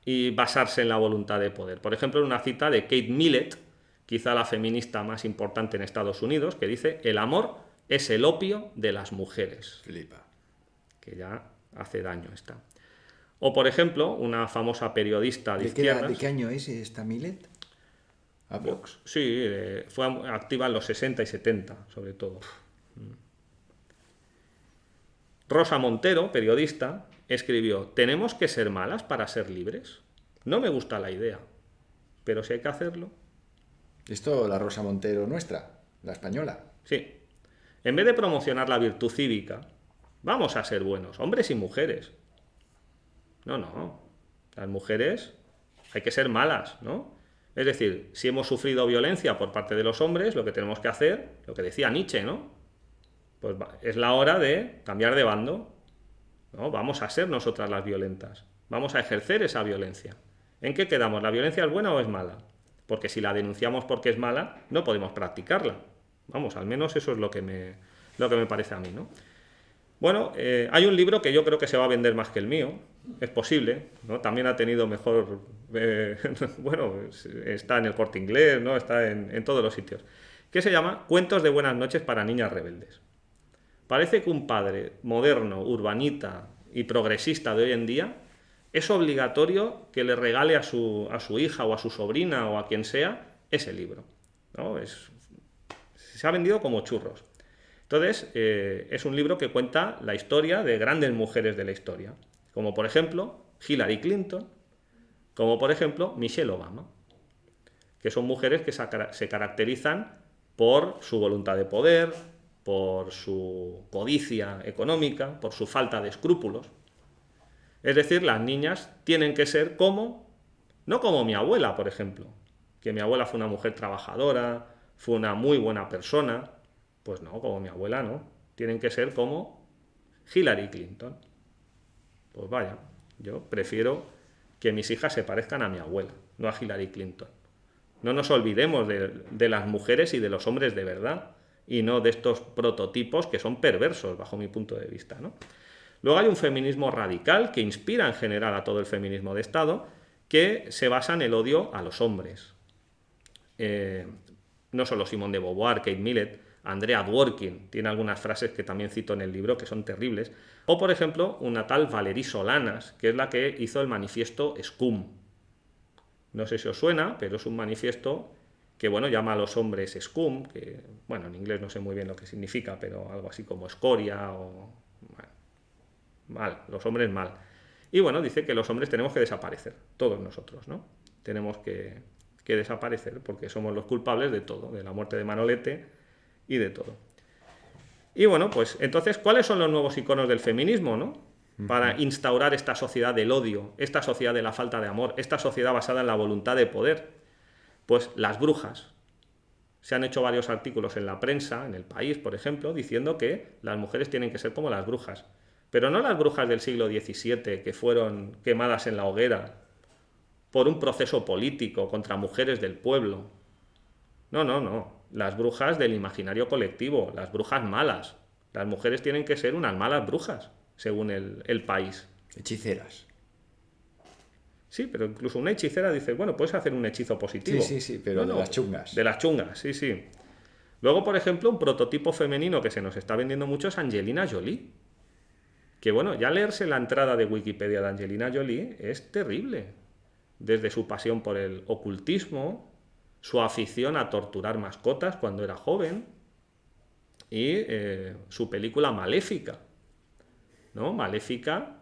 y basarse en la voluntad de poder? Por ejemplo, en una cita de Kate Millett, quizá la feminista más importante en Estados Unidos, que dice: el amor es el opio de las mujeres. Flipa. Que ya hace daño esta. O, por ejemplo, una famosa periodista de izquierdas... ¿De qué año es esta Millet? ¿Aprox? Sí, fue activa en los 60 y 70, sobre todo. Rosa Montero, periodista, escribió: ¿tenemos que ser malas para ser libres? No me gusta la idea, pero si hay que hacerlo... Esto la Rosa Montero nuestra, la española. Sí. En vez de promocionar la virtud cívica, vamos a ser buenos, hombres y mujeres. No. Las mujeres hay que ser malas, ¿no? Es decir, si hemos sufrido violencia por parte de los hombres, lo que tenemos que hacer, lo que decía Nietzsche, ¿no? Pues es la hora de cambiar de bando, ¿no? Vamos a ser nosotras las violentas. Vamos a ejercer esa violencia. ¿En qué quedamos? ¿La violencia es buena o es mala? Porque si la denunciamos porque es mala, no podemos practicarla. Vamos, al menos eso es lo que me parece a mí, ¿no? Bueno, hay un libro que yo creo que se va a vender más que el mío, es posible, ¿no? También ha tenido mejor... bueno, está en el Corte Inglés, ¿no? Está en todos los sitios, que se llama Cuentos de buenas noches para niñas rebeldes. Parece que un padre moderno, urbanita y progresista de hoy en día es obligatorio que le regale a su hija o a su sobrina o a quien sea ese libro, ¿no? Se ha vendido como churros. Entonces, es un libro que cuenta la historia de grandes mujeres de la historia, como por ejemplo Hillary Clinton, como por ejemplo Michelle Obama, que son mujeres que se caracterizan por su voluntad de poder, por su codicia económica, por su falta de escrúpulos. Es decir, las niñas tienen que ser no como mi abuela, por ejemplo, que mi abuela fue una mujer trabajadora, fue una muy buena persona. Pues no, como mi abuela no. Tienen que ser como Hillary Clinton. Pues vaya, yo prefiero que mis hijas se parezcan a mi abuela, no a Hillary Clinton. No nos olvidemos de las mujeres y de los hombres de verdad, y no de estos prototipos que son perversos, bajo mi punto de vista, ¿no? Luego hay un feminismo radical que inspira en general a todo el feminismo de Estado, que se basa en el odio a los hombres. no solo Simone de Beauvoir, Kate Millett, Andrea Dworkin, tiene algunas frases que también cito en el libro que son terribles, o por ejemplo una tal Valerie Solanas, que es la que hizo el manifiesto Scum. No sé si os suena, pero es un manifiesto que, bueno, llama a los hombres scum, que, bueno, en inglés no sé muy bien lo que significa, pero algo así como escoria o... Bueno, mal, los hombres mal. Y bueno, dice que los hombres tenemos que desaparecer, todos nosotros, ¿no? Tenemos que desaparecer porque somos los culpables de todo, de la muerte de Manolete y de todo. Y bueno, pues entonces, ¿cuáles son los nuevos iconos del feminismo, no? Para instaurar esta sociedad del odio, esta sociedad de la falta de amor, esta sociedad basada en la voluntad de poder. Pues las brujas. Se han hecho varios artículos en la prensa, en El País, por ejemplo, diciendo que las mujeres tienen que ser como las brujas. Pero no las brujas del siglo XVII que fueron quemadas en la hoguera por un proceso político contra mujeres del pueblo. No, no, no. Las brujas del imaginario colectivo, las brujas malas. Las mujeres tienen que ser unas malas brujas, según el País. Hechiceras. Sí, pero incluso una hechicera dice, bueno, puedes hacer un hechizo positivo. Sí, pero bueno, de las chungas. De las chungas, sí. Luego, por ejemplo, un prototipo femenino que se nos está vendiendo mucho es Angelina Jolie. Que bueno, ya leerse la entrada de Wikipedia de Angelina Jolie es terrible. Desde su pasión por el ocultismo, su afición a torturar mascotas cuando era joven y su película Maléfica, ¿no? Maléfica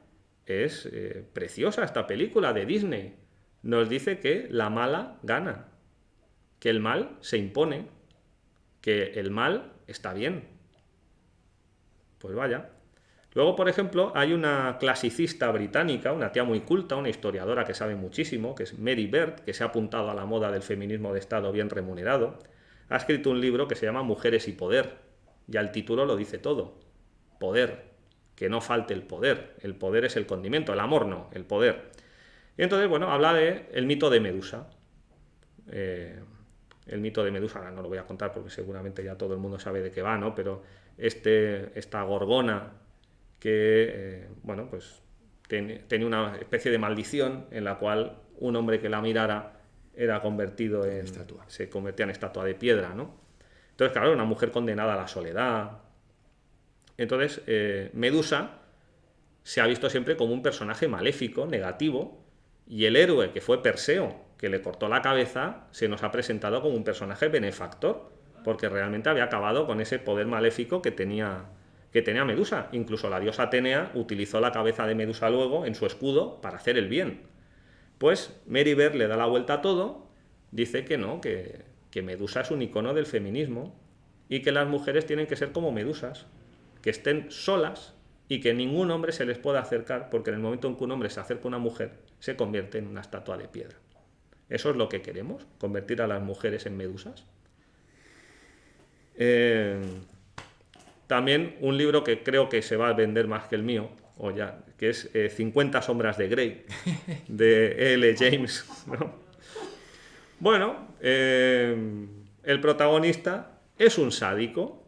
es preciosa esta película de Disney. Nos dice que la mala gana, que el mal se impone, que el mal está bien. Pues vaya. Luego, por ejemplo, hay una clasicista británica, una tía muy culta, una historiadora que sabe muchísimo, que es Mary Beard, que se ha apuntado a la moda del feminismo de Estado bien remunerado. Ha escrito un libro que se llama Mujeres y Poder. Ya el título lo dice todo. Poder. Que no falte el poder. El poder es el condimento, el amor no, el poder. Y entonces, bueno, habla del mito de Medusa. El mito de Medusa, no lo voy a contar porque seguramente ya todo el mundo sabe de qué va, ¿no? Pero esta gorgona que, bueno, pues tenía una especie de maldición en la cual un hombre que la mirara era convertido en estatua. Se convertía en estatua de piedra, ¿no? Entonces, claro, una mujer condenada a la soledad. Entonces, Medusa se ha visto siempre como un personaje maléfico, negativo, y el héroe, que fue Perseo, que le cortó la cabeza, se nos ha presentado como un personaje benefactor, porque realmente había acabado con ese poder maléfico que tenía Medusa. Incluso la diosa Atenea utilizó la cabeza de Medusa luego en su escudo para hacer el bien. Pues Mary Beard le da la vuelta a todo, dice que no, que Medusa es un icono del feminismo y que las mujeres tienen que ser como medusas, que estén solas y que ningún hombre se les pueda acercar, porque en el momento en que un hombre se acerca a una mujer, se convierte en una estatua de piedra. ¿Eso es lo que queremos? ¿Convertir a las mujeres en medusas? También un libro que creo que se va a vender más que el mío, que es 50 sombras de Grey, de E.L. James, ¿no? Bueno, el protagonista es un sádico,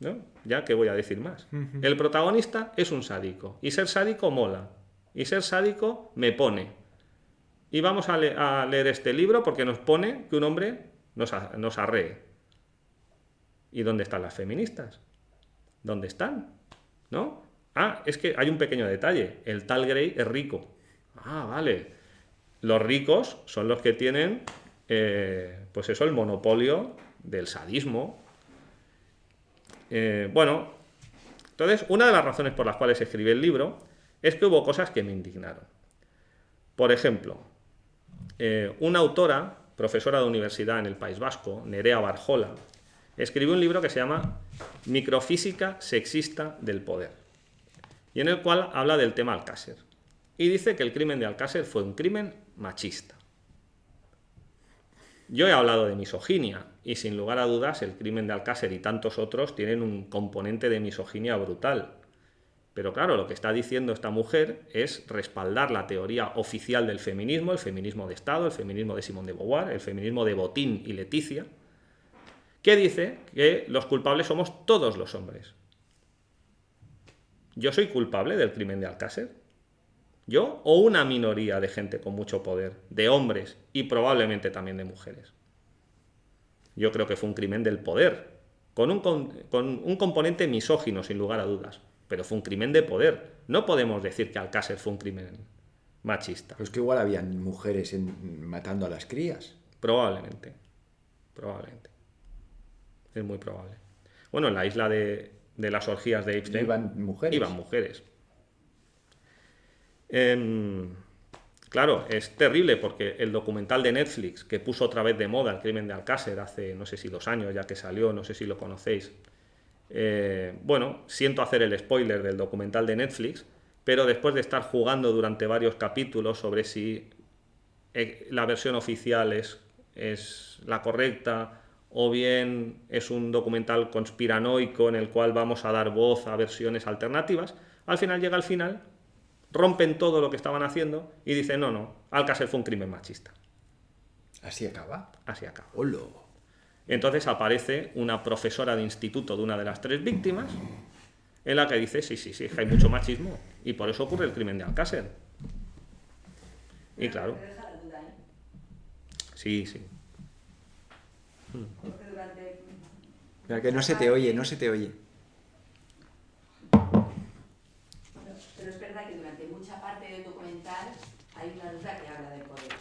¿no? Ya, ¿qué voy a decir más? El protagonista es un sádico, y ser sádico mola, y ser sádico me pone. Y vamos a leer este libro porque nos pone que un hombre nos arree. ¿Y dónde están las feministas? ¿Dónde están? ¿No? Ah, es que hay un pequeño detalle. El tal Grey es rico. Ah, vale. Los ricos son los que tienen, pues eso, el monopolio del sadismo. Bueno, entonces, una de las razones por las cuales escribí el libro es que hubo cosas que me indignaron. Por ejemplo, una autora, profesora de universidad en el País Vasco, Nerea Barjola, escribió un libro que se llama Microfísica sexista del poder, y en el cual habla del tema Alcácer. Y dice que el crimen de Alcácer fue un crimen machista. Yo he hablado de misoginia, y sin lugar a dudas el crimen de Alcácer y tantos otros tienen un componente de misoginia brutal. Pero claro, lo que está diciendo esta mujer es respaldar la teoría oficial del feminismo, el feminismo de Estado, el feminismo de Simone de Beauvoir, el feminismo de Botín y Leticia, que dice que los culpables somos todos los hombres. ¿Yo soy culpable del crimen de Alcácer? ¿Yo o una minoría de gente con mucho poder? De hombres y probablemente también de mujeres. Yo creo que fue un crimen del poder, con un componente misógino, sin lugar a dudas. Pero fue un crimen de poder. No podemos decir que Alcácer fue un crimen machista. Pero es que igual habían mujeres matando a las crías. Probablemente. Es muy probable. Bueno, en la isla de las orgías de Epstein Iban mujeres. Claro, es terrible porque el documental de Netflix que puso otra vez de moda el crimen de Alcácer hace no sé si 2 años ya que salió, no sé si lo conocéis. Bueno, siento hacer el spoiler del documental de Netflix, pero después de estar jugando durante varios capítulos sobre si la versión oficial es la correcta o bien es un documental conspiranoico en el cual vamos a dar voz a versiones alternativas, al final, rompen todo lo que estaban haciendo y dicen, no, Alcácer fue un crimen machista. ¿Así acaba? Así acaba. ¡Hola! Entonces aparece una profesora de instituto de una de las 3 víctimas en la que dice, sí, hay mucho machismo y por eso ocurre el crimen de Alcácer. Y claro. Sí. Pero que no se te oye. Pero es verdad que durante mucha parte del documental hay una duda que habla del poder.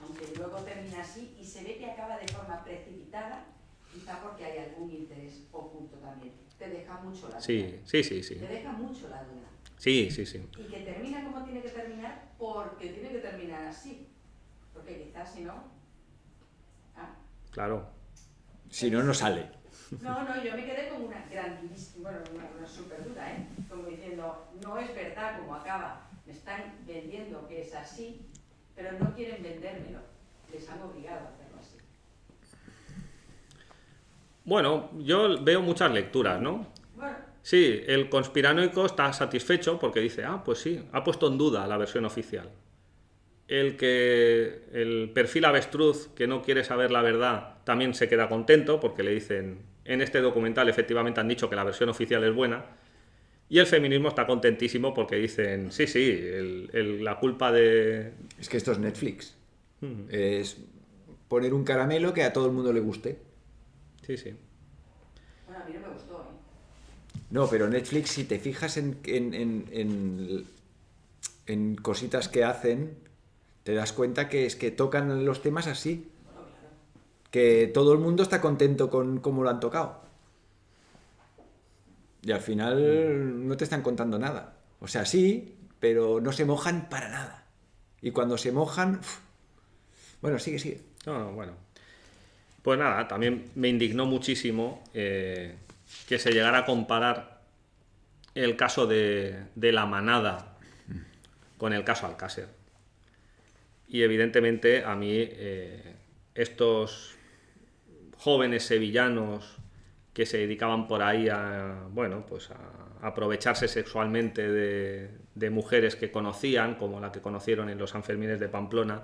Aunque luego termina así y se ve que acaba de forma precipitada, quizá porque hay algún interés oculto también. Te deja mucho la duda. Sí. Te deja mucho la duda. Sí. Y que termina como tiene que terminar porque tiene que terminar así. Porque quizás si no... Claro. Si no, no sale. No, yo me quedé con una grandísima, una super duda, como diciendo, no es verdad como acaba, me están vendiendo que es así, pero no quieren vendérmelo, les han obligado a hacerlo así. Bueno, yo veo muchas lecturas, ¿no? Bueno. Sí, el conspiranoico está satisfecho porque dice, pues sí, ha puesto en duda la versión oficial. El perfil avestruz que no quiere saber la verdad también se queda contento porque le dicen, en este documental efectivamente han dicho que la versión oficial es buena, y el feminismo está contentísimo porque dicen, sí, la culpa de... Es que esto es Netflix. Es poner un caramelo que a todo el mundo le guste. Sí. Bueno, a mí no me gustó, No, pero Netflix, si te fijas en cositas que hacen, te das cuenta que es que tocan los temas así. Bueno, claro. Que todo el mundo está contento con cómo lo han tocado. Y al final no te están contando nada. O sea, sí, pero no se mojan para nada. Y cuando se mojan... Bueno, sigue. No, bueno. Pues nada, también me indignó muchísimo que se llegara a comparar el caso de la manada con el caso Alcácer. Y evidentemente a mí estos jóvenes sevillanos que se dedicaban por ahí a aprovecharse sexualmente de mujeres que conocían, como la que conocieron en los Sanfermines de Pamplona,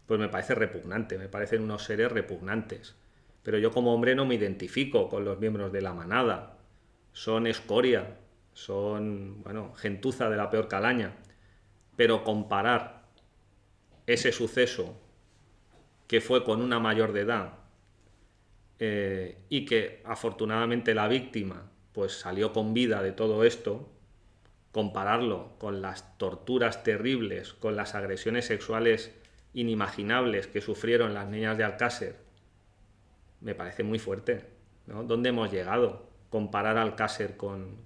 pues me parece repugnante, me parecen unos seres repugnantes. Pero yo como hombre no me identifico con los miembros de la manada. Son escoria, son, gentuza de la peor calaña. Pero comparar ese suceso que fue con una mayor de edad y que afortunadamente la víctima pues salió con vida de todo esto, compararlo con las torturas terribles, con las agresiones sexuales inimaginables que sufrieron las niñas de Alcácer, me parece muy fuerte, ¿no? ¿Dónde hemos llegado? Comparar Alcácer con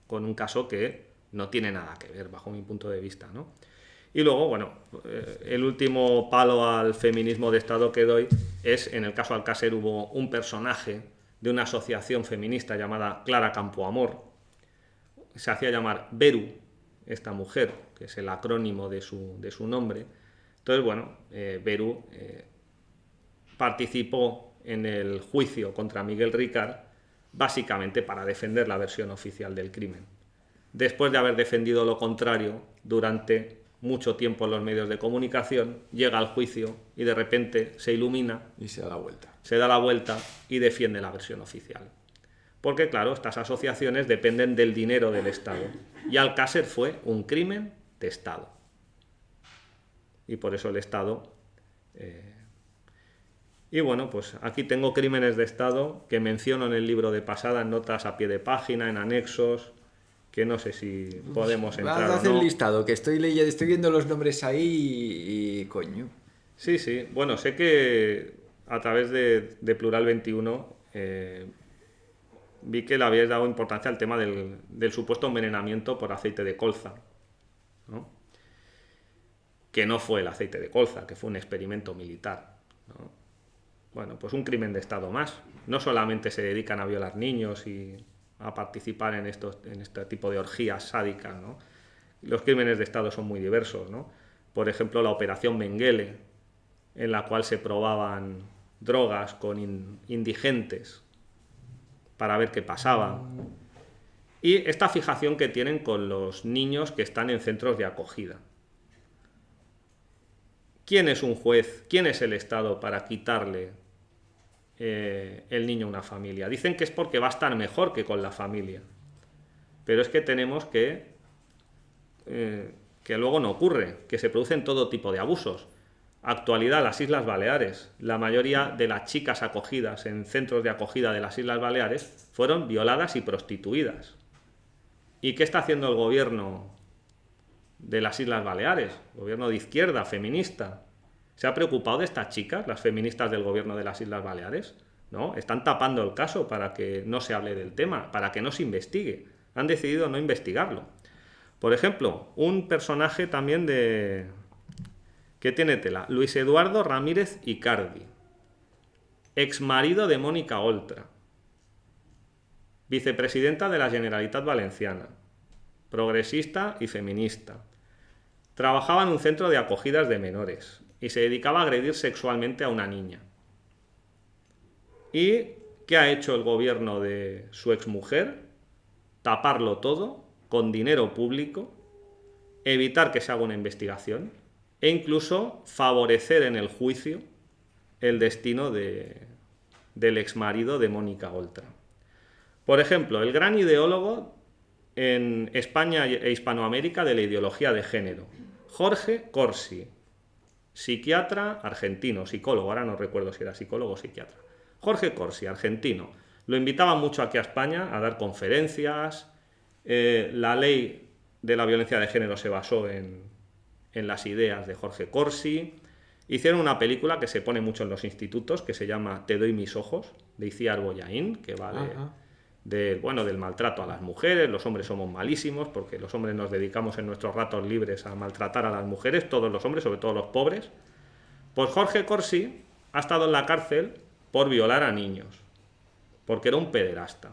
un caso que no tiene nada que ver, bajo mi punto de vista, ¿no? Y luego, el último palo al feminismo de Estado que doy es, en el caso Alcácer hubo un personaje de una asociación feminista llamada Clara Campoamor, se hacía llamar Beru, esta mujer, que es el acrónimo de su nombre. Entonces, Beru participó en el juicio contra Miguel Ricard básicamente para defender la versión oficial del crimen. Después de haber defendido lo contrario durante mucho tiempo en los medios de comunicación, llega al juicio y de repente se ilumina y se da la vuelta. Se da la vuelta y defiende la versión oficial. Porque, claro, estas asociaciones dependen del dinero del Estado. Y Alcácer fue un crimen de Estado. Y por eso el Estado... Y bueno, pues aquí tengo crímenes de Estado que menciono en el libro de pasada, en notas a pie de página, en anexos, que no sé si podemos entrar Vas a hacer o no. el listado, que estoy viendo los nombres ahí y coño. Sí, sí. Bueno, sé que a través de Plural 21 vi que le habíais dado importancia al tema del supuesto envenenamiento por aceite de colza, ¿no? Que no fue el aceite de colza, que fue un experimento militar, ¿no? Bueno, pues un crimen de Estado más. No solamente se dedican a violar niños y a participar en este tipo de orgías sádicas, ¿no? Los crímenes de Estado son muy diversos, ¿no? Por ejemplo, la operación Mengele, en la cual se probaban drogas con indigentes para ver qué pasaba. Y esta fijación que tienen con los niños que están en centros de acogida. ¿Quién es un juez? ¿Quién es el Estado para quitarle el niño a una familia? Dicen que es porque va a estar mejor que con la familia. Pero es que tenemos que luego no ocurre, que se producen todo tipo de abusos. Actualidad, las Islas Baleares. La mayoría de las chicas acogidas en centros de acogida de las Islas Baleares fueron violadas y prostituidas. ¿Y qué está haciendo el gobierno de las Islas Baleares? Gobierno de izquierda, feminista. ¿Se ha preocupado de estas chicas, las feministas del gobierno de las Islas Baleares? ¿No? Están tapando el caso para que no se hable del tema, para que no se investigue. Han decidido no investigarlo. Por ejemplo, un personaje también que tiene tela, Luis Eduardo Ramírez Icardi, exmarido de Mónica Oltra, vicepresidenta de la Generalitat Valenciana, progresista y feminista. Trabajaba en un centro de acogidas de menores y se dedicaba a agredir sexualmente a una niña. ¿Y qué ha hecho el gobierno de su exmujer? Taparlo todo con dinero público, evitar que se haga una investigación e incluso favorecer en el juicio el destino del exmarido de Mónica Oltra. Por ejemplo, el gran ideólogo en España e Hispanoamérica de la ideología de género, Jorge Corsi, psiquiatra argentino, psicólogo, ahora no recuerdo si era psicólogo o psiquiatra. Jorge Corsi, argentino, lo invitaban mucho aquí a España a dar conferencias. La ley de la violencia de género se basó en las ideas de Jorge Corsi. Hicieron una película que se pone mucho en los institutos, que se llama Te doy mis ojos, de Iciar Bollaín, que va del maltrato a las mujeres. Los hombres somos malísimos porque los hombres nos dedicamos en nuestros ratos libres a maltratar a las mujeres, todos los hombres, sobre todo los pobres. Pues Jorge Corsi ha estado en la cárcel por violar a niños, porque era un pederasta.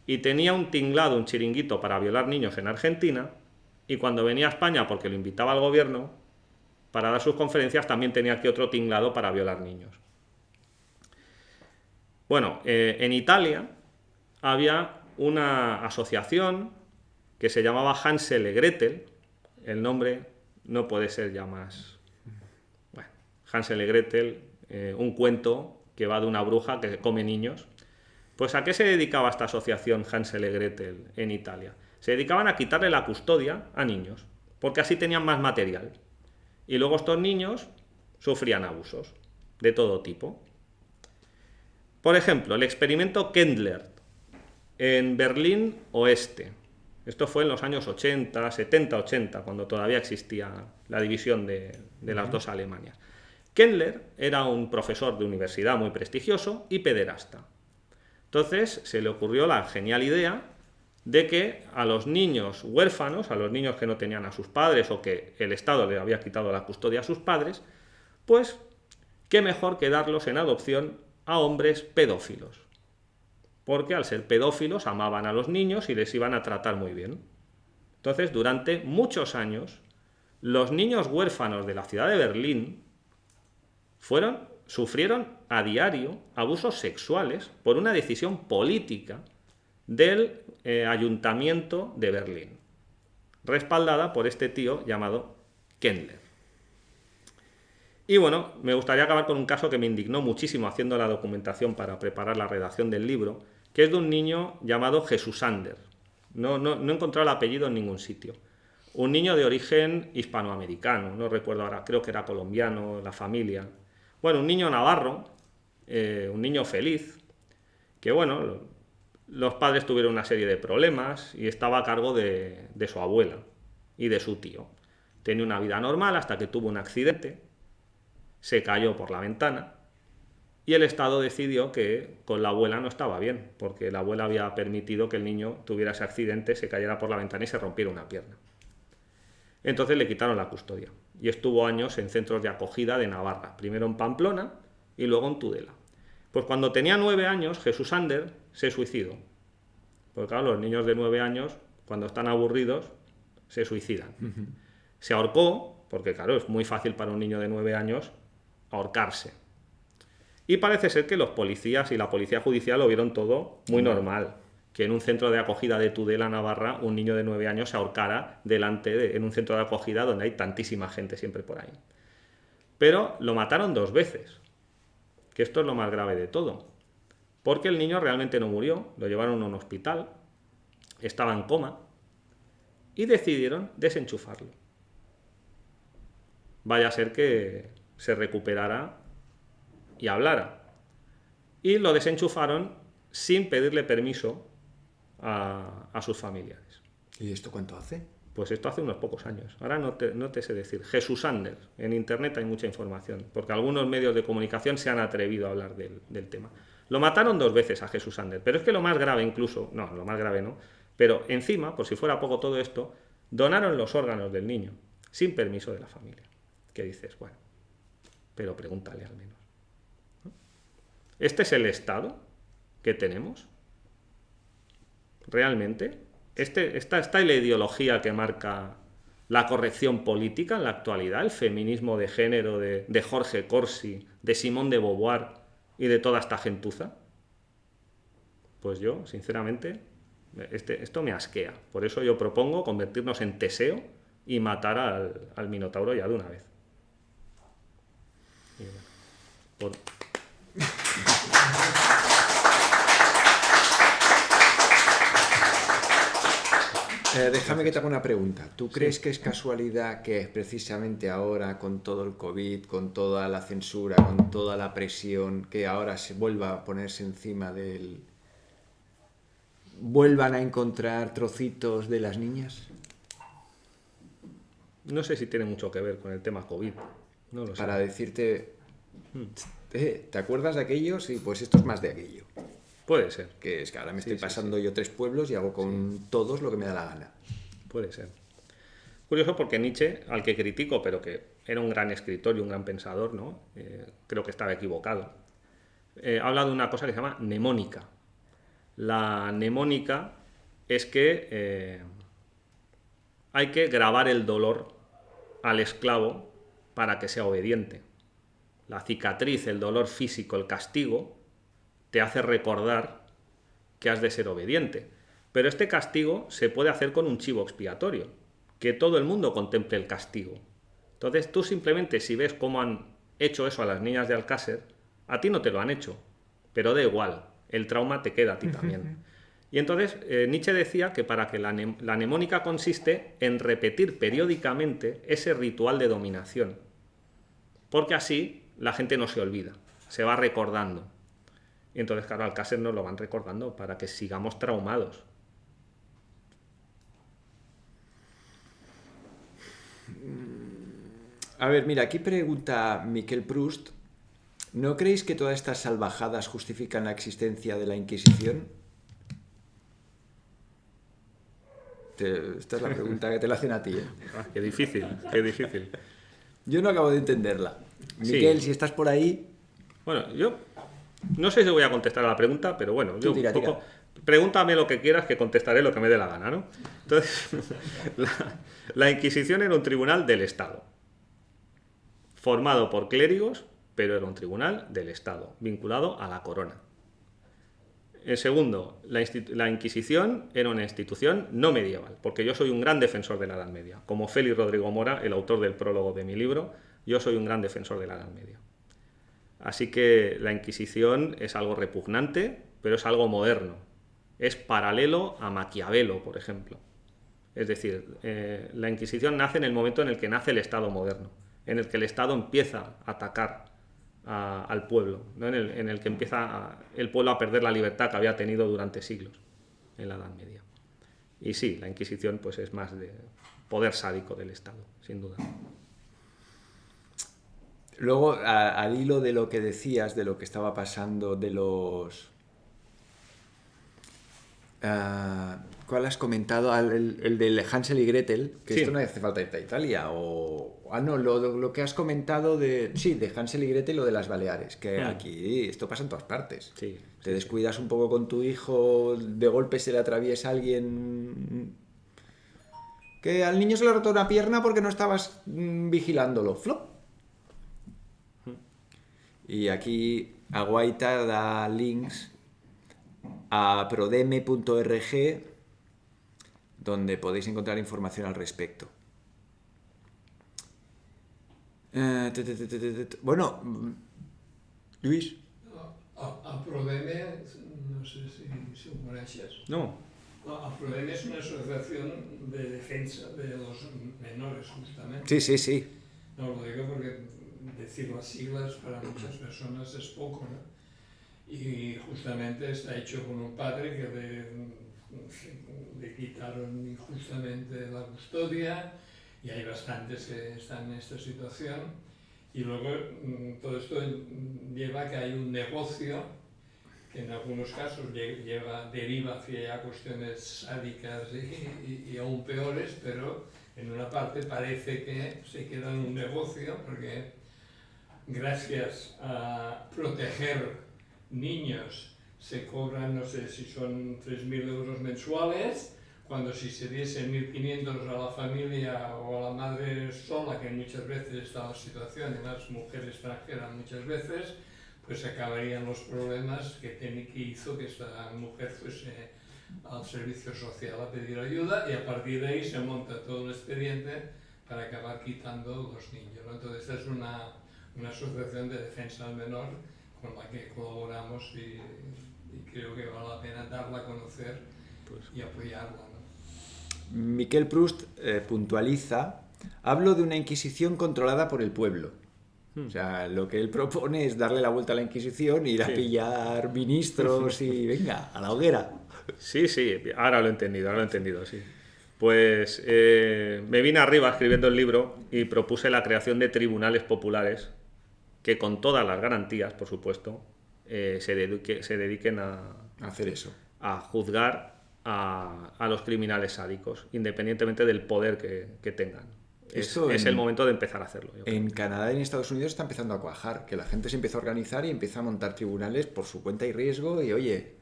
Y tenía un tinglado, un chiringuito para violar niños en Argentina, y cuando venía a España, porque lo invitaba al gobierno, para dar sus conferencias, también tenía aquí otro tinglado para violar niños. Bueno, en Italia había una asociación que se llamaba Hansel y Gretel. El nombre no puede ser ya más... Bueno, Hansel y Gretel, un cuento que va de una bruja que come niños. Pues ¿a qué se dedicaba esta asociación Hansel y Gretel en Italia? Se dedicaban a quitarle la custodia a niños, porque así tenían más material. Y luego estos niños sufrían abusos de todo tipo. Por ejemplo, el experimento Kendler en Berlín Oeste. Esto fue en los años 80, 70, 80, cuando todavía existía la división de las dos Alemanias. Kendler era un profesor de universidad muy prestigioso y pederasta. Entonces se le ocurrió la genial idea de que a los niños huérfanos, a los niños que no tenían a sus padres o que el Estado le había quitado la custodia a sus padres, pues qué mejor que darlos en adopción a hombres pedófilos. Porque al ser pedófilos amaban a los niños y les iban a tratar muy bien. Entonces, durante muchos años, los niños huérfanos de la ciudad de Berlín sufrieron a diario abusos sexuales por una decisión política del ayuntamiento de Berlín, respaldada por este tío llamado Kendler. Y bueno, me gustaría acabar con un caso que me indignó muchísimo haciendo la documentación para preparar la redacción del libro, que es de un niño llamado Jesús Ander. No he encontrado el apellido en ningún sitio. un niño de origen hispanoamericano, no recuerdo ahora, creo que era colombiano, la familia. Bueno, un niño navarro, un niño feliz, que bueno, los padres tuvieron una serie de problemas y estaba a cargo de su abuela y de su tío. Tenía una vida normal hasta que tuvo un accidente, se cayó por la ventana y el Estado decidió que con la abuela no estaba bien, porque la abuela había permitido que el niño tuviera ese accidente, se cayera por la ventana y se rompiera una pierna. Entonces le quitaron la custodia y estuvo años en centros de acogida de Navarra, primero en Pamplona y luego en Tudela. Pues cuando tenía 9 años, Jesús Ander se suicidó. Porque claro, los niños de 9 años, cuando están aburridos, se suicidan. Se ahorcó, porque claro, es muy fácil para un niño de 9 años ahorcarse. Y parece ser que los policías y la policía judicial lo vieron todo muy normal. Que en un centro de acogida de Tudela, Navarra, un niño de 9 años se ahorcara en un centro de acogida donde hay tantísima gente siempre por ahí. Pero lo mataron 2 veces, que esto es lo más grave de todo. Porque el niño realmente no murió, lo llevaron a un hospital, estaba en coma, y decidieron desenchufarlo. Vaya a ser que se recuperara y hablara. Y lo desenchufaron sin pedirle permiso a sus familiares. ¿Y esto cuánto hace? Pues esto hace unos pocos años. Ahora no te sé decir. Jesús Ander. En internet hay mucha información, porque algunos medios de comunicación se han atrevido a hablar del tema. Lo mataron 2 veces a Jesús Ander. Pero es que lo más grave incluso, no, lo más grave no, pero encima, por si fuera poco todo esto, donaron los órganos del niño, sin permiso de la familia. Que dices, bueno, pero pregúntale al menos. ¿No? ¿Este es el Estado que tenemos? ¿Realmente? Está la ideología que marca la corrección política en la actualidad, el feminismo de género de Jorge Corsi, de Simone de Beauvoir y de toda esta gentuza. Pues yo, sinceramente, esto me asquea. Por eso yo propongo convertirnos en Teseo y matar al Minotauro ya de una vez. Y bueno, déjame que te haga una pregunta. ¿Tú crees que es casualidad que precisamente ahora, con todo el COVID, con toda la censura, con toda la presión, que ahora se vuelva a ponerse encima vuelvan a encontrar trocitos de las niñas? No sé si tiene mucho que ver con el tema COVID. No lo sé. Para decirte, ¿te acuerdas de aquello? Sí, pues esto es más de aquello. Puede ser. Que es que ahora me estoy pasando yo 3 pueblos y hago con todos lo que me da la gana. Puede ser. Curioso porque Nietzsche, al que critico, pero que era un gran escritor y un gran pensador, ¿no? Creo que estaba equivocado. Habla de una cosa que se llama mnemónica. La mnemónica es que hay que grabar el dolor al esclavo para que sea obediente. La cicatriz, el dolor físico, el castigo, te hace recordar que has de ser obediente. Pero este castigo se puede hacer con un chivo expiatorio, que todo el mundo contemple el castigo. Entonces tú simplemente, si ves cómo han hecho eso a las niñas de Alcácer, a ti no te lo han hecho, pero da igual, el trauma te queda a ti también. Y entonces Nietzsche decía que para que la mnemónica consiste en repetir periódicamente ese ritual de dominación, porque así la gente no se olvida, se va recordando. Y entonces, claro, Alcácer nos lo van recordando para que sigamos traumados. A ver, mira, aquí pregunta Miquel Proust, ¿no creéis que todas estas salvajadas justifican la existencia de la Inquisición? Esta es la pregunta que te la hacen a ti, ¿eh? Qué difícil, qué difícil. Yo no acabo de entenderla. Miquel, si estás por ahí... Bueno, yo no sé si voy a contestar a la pregunta, pero bueno, yo tira. Pregúntame lo que quieras que contestaré lo que me dé la gana, ¿no? Entonces, la Inquisición era un tribunal del Estado, formado por clérigos, pero era un tribunal del Estado, vinculado a la corona. En segundo, la Inquisición era una institución no medieval, porque yo soy un gran defensor de la Edad Media. Como Félix Rodrigo Mora, el autor del prólogo de mi libro, yo soy un gran defensor de la Edad Media. Así que la Inquisición es algo repugnante, pero es algo moderno. Es paralelo a Maquiavelo, por ejemplo. Es decir, la Inquisición nace en el momento en el que nace el Estado moderno, en el que el Estado empieza a atacar al pueblo, ¿no? En el que empieza el pueblo a perder la libertad que había tenido durante siglos en la Edad Media. Y sí, la Inquisición pues es más de poder sádico del Estado, sin duda. Luego, al hilo de lo que decías, de lo que estaba pasando, de los... ¿cuál has comentado? El del Hansel y Gretel, que Sí. esto no hace falta irte a Italia. No, lo que has comentado de Hansel y Gretel o de las Baleares, que aquí esto pasa en todas partes. Sí, Te descuidas un poco con tu hijo, de golpe se le atraviesa alguien... Que al niño se le ha roto una pierna porque no estabas vigilándolo. ¡Flop! Y aquí Aguaita da links a prodeme.org donde podéis encontrar información al respecto. Bueno, Luis. A Prodeme, no sé si ho coneixes. No. A Prodeme es una asociación de defensa de los menores, justamente. Sí. No lo digo porque decir las siglas para muchas personas es poco, ¿no? Y justamente está hecho con un padre que le quitaron injustamente la custodia, y hay bastantes que están en esta situación. Y luego todo esto lleva a que hay un negocio que en algunos casos deriva hacia ya cuestiones sádicas y aún peores, pero en una parte parece que se queda en un negocio porque gracias a proteger niños se cobran, no sé si son 3.000 euros mensuales, cuando si se diesen 1.500 a la familia o a la madre sola, que muchas veces está en la situación, y las mujeres extranjeras muchas veces, pues acabarían los problemas que hizo que esta mujer fuese al servicio social a pedir ayuda, y a partir de ahí se monta todo un expediente para acabar quitando los niños, ¿no? Entonces es una asociación de defensa al menor con la que colaboramos y creo que vale la pena darla a conocer y apoyarla, ¿no? Miquel Proust puntualiza: hablo de una Inquisición controlada por el pueblo. O sea, lo que él propone es darle la vuelta a la Inquisición, ir a pillar ministros y venga, a la hoguera. Sí, ahora lo he entendido, sí. Pues me vine arriba escribiendo el libro y propuse la creación de tribunales populares que, con todas las garantías, por supuesto, se dediquen a hacer eso, a juzgar a los criminales sádicos, independientemente del poder que tengan. Es el momento de empezar a hacerlo. En Canadá y en Estados Unidos está empezando a cuajar, que la gente se empieza a organizar y empieza a montar tribunales por su cuenta y riesgo, y oye,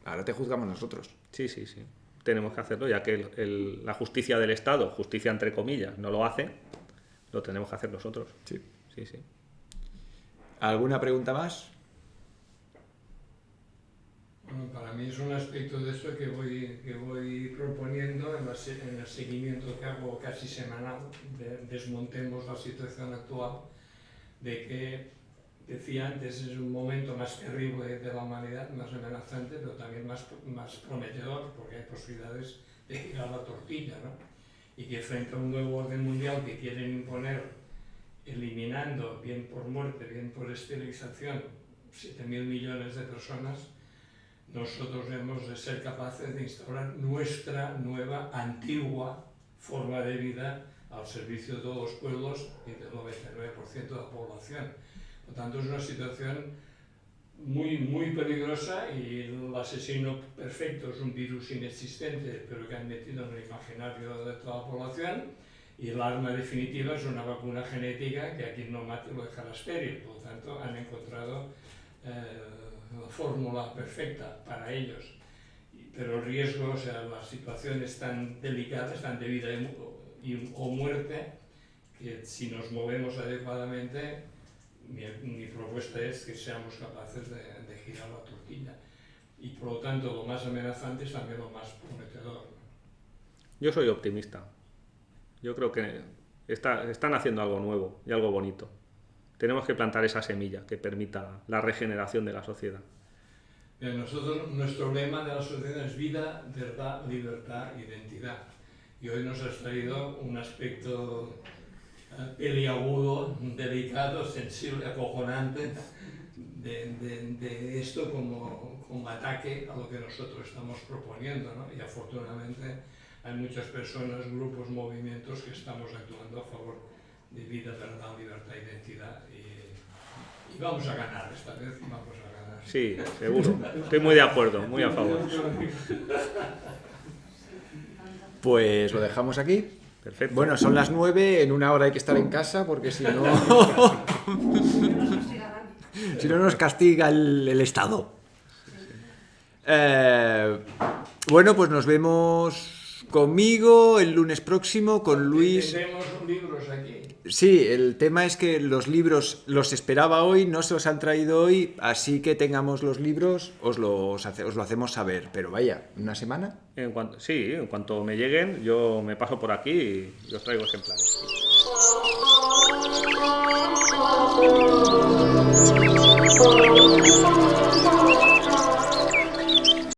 ahora te juzgamos nosotros. Sí. Tenemos que hacerlo, ya que la justicia del Estado, justicia entre comillas, no lo hace, lo tenemos que hacer nosotros. Sí. Sí. ¿Alguna pregunta más? Bueno, para mí es un aspecto de esto que voy proponiendo en el seguimiento que hago casi semanal, desmontemos la situación actual, de que, decía antes, es un momento más terrible de la humanidad, más amenazante, pero también más prometedor, porque hay posibilidades de girar la tortilla, ¿no? Y que frente a un nuevo orden mundial que quieren imponer, eliminando, bien por muerte, bien por esterilización, 7.000 millones de personas, nosotros hemos de ser capaces de instaurar nuestra nueva, antigua forma de vida al servicio de todos los pueblos y del 99% de la población. Por tanto, es una situación muy peligrosa, y el asesino perfecto es un virus inexistente, pero que han metido en el imaginario de toda la población, y el arma definitiva es una vacuna genética que a quien no mate lo dejará estéril. Por lo tanto, han encontrado la fórmula perfecta para ellos. Pero el riesgo, o sea, la situación es tan delicada, es tan de vida o muerte, que si nos movemos adecuadamente, mi propuesta es que seamos capaces de girar la tortilla. Y por lo tanto, lo más amenazante es también lo más prometedor, ¿no? Yo soy optimista. Yo creo que están haciendo algo nuevo y algo bonito. Tenemos que plantar esa semilla que permita la regeneración de la sociedad. Bien, nuestro lema de la asociación es vida, verdad, libertad, identidad. y hoy nos has traído un aspecto peliagudo, delicado, sensible, acojonante de esto como ataque a lo que nosotros estamos proponiendo, ¿no? Y afortunadamente hay muchas personas, grupos, movimientos que estamos actuando a favor de vida, verdad, libertad, identidad y vamos a ganar esta vez, vamos a ganar. Sí, seguro. Estoy muy de acuerdo, muy a favor. Pues lo dejamos aquí. Perfecto. Bueno, son las 9, en una hora hay que estar en casa porque si no... si no nos castiga el Estado. Bueno, pues nos vemos conmigo el lunes próximo, con Luis. Tendremos libros aquí. Sí, el tema es que los libros los esperaba hoy, no se los han traído hoy, así que tengamos los libros, os lo hacemos saber. Pero vaya, ¿una semana? En cuanto me lleguen, yo me paso por aquí y os traigo ejemplares.